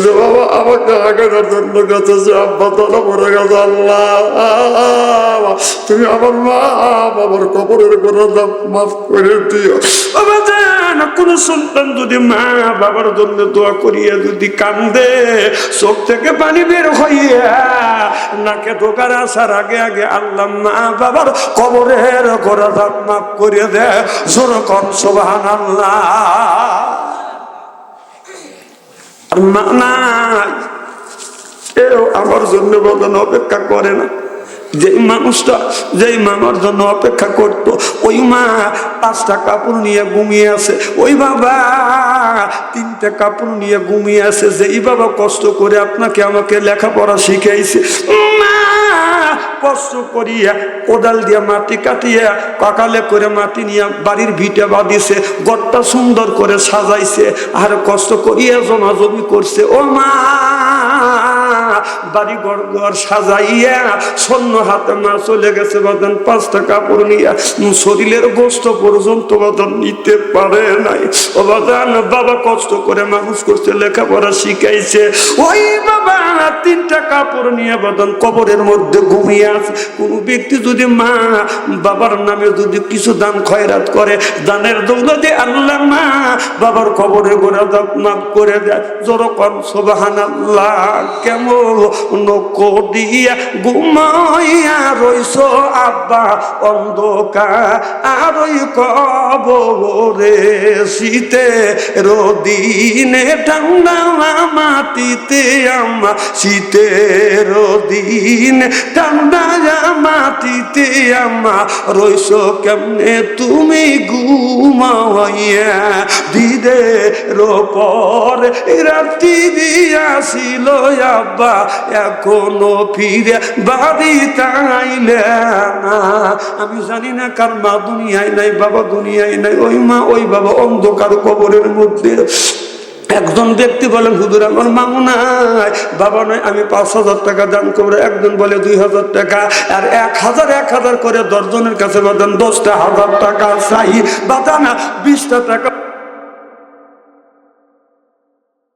যে বাবা আমাকে আগানোর জন্য গেছে, যে আব্বা তোলা পড়ে গেছে, আল্লাহ তুমি আমার মা বাবার কবরের গোনা মাফ করে দিও। কোন সন্তান যদি মা বাবার জন্য দোয়া করিয়া যদি কান্দে, চোখ থেকে পানি বের হইয়া নাকে ঢোকার আসার আগে আগে আল্লাহ মা বাবার কবরের গোনা মাফ করে দেয়, যেরকম সুবহানাল্লাহ। মা নাই, কেউ আমার জন্য বদন অপেক্ষা করে না। যেই মানুষটা যেই মামার জন্য অপেক্ষা করতো ওই মা 5টা কাপড় নিয়ে ঘুমিয়ে আছে, ওই বাবা 3টা কাপড় নিয়ে ঘুমিয়ে আছে। যেই বাবা কষ্ট করে আপনাকে আমাকে লেখাপড়া শিখাইছে, মা কষ্ট করিয়া কোদাল দিয়া মাটি কাটিয়া ককালে করে মাটি নিয়ে বাড়ির ভিটে বাঁধিছে, ঘরটা সুন্দর করে সাজাইছে, আর কষ্ট করিয়া জমাজমি করছে। ও মা বাড়ি ঘর সাজাইয়া শূন্য হাতে মা চলে গেছে বাদান 5টা কাপড় নিয়ে, শরীরের গোস্ত পর্যন্ত বাদান নিতে পারে নাই। ও বাদান বাবা কষ্ট করে মানুষ করছে, লেখাপড়া শিখাইছে, ওই বাবা 3টা কাপড় নিয়ে বাদান কবরের মধ্যে ঘুমিয়ে আছে। কোন ব্যক্তি যদি মা বাবার নামে যদি কিছু দান খয়রাত করে, দানের দৌলতে আল্লাহ মা বাবার কবরে গোনা মাফ করে দেয়, যেরকম সুবহানাল্লাহ। কেমন নকদিয়া ঘুমাইয়া রইছ আব্বা অন্ধকার আর ওই কবরে, শীতে রদিনে ঠান্ডা মাটিতে আমা, শীতের দিন ঠান্ডা মাটিতে আমা রইছ কেমনে তুমি ঘুমাইয়া, দিদে রোপর রাত্রি দিয়াছিল আব্বা এখনো ফিরে বাড়ি তাইলে না। আমি জানি না কার মা দুনিয়ায় নাই, বাবা দুনিয়ায় নাই, ওই মা ওই বাবা অন্ধকার কবরের মধ্যে। একজন ব্যক্তি বলেন হুজুর আমার মামু নাই, বাবা নয়, আমি 5,000 টাকা দান করবো। একজন বলে 2,000 টাকা, আর 1,000 করে 10 জনের কাছে বাদান 10,000 টাকা চাই, বাদানা 20টা টাকা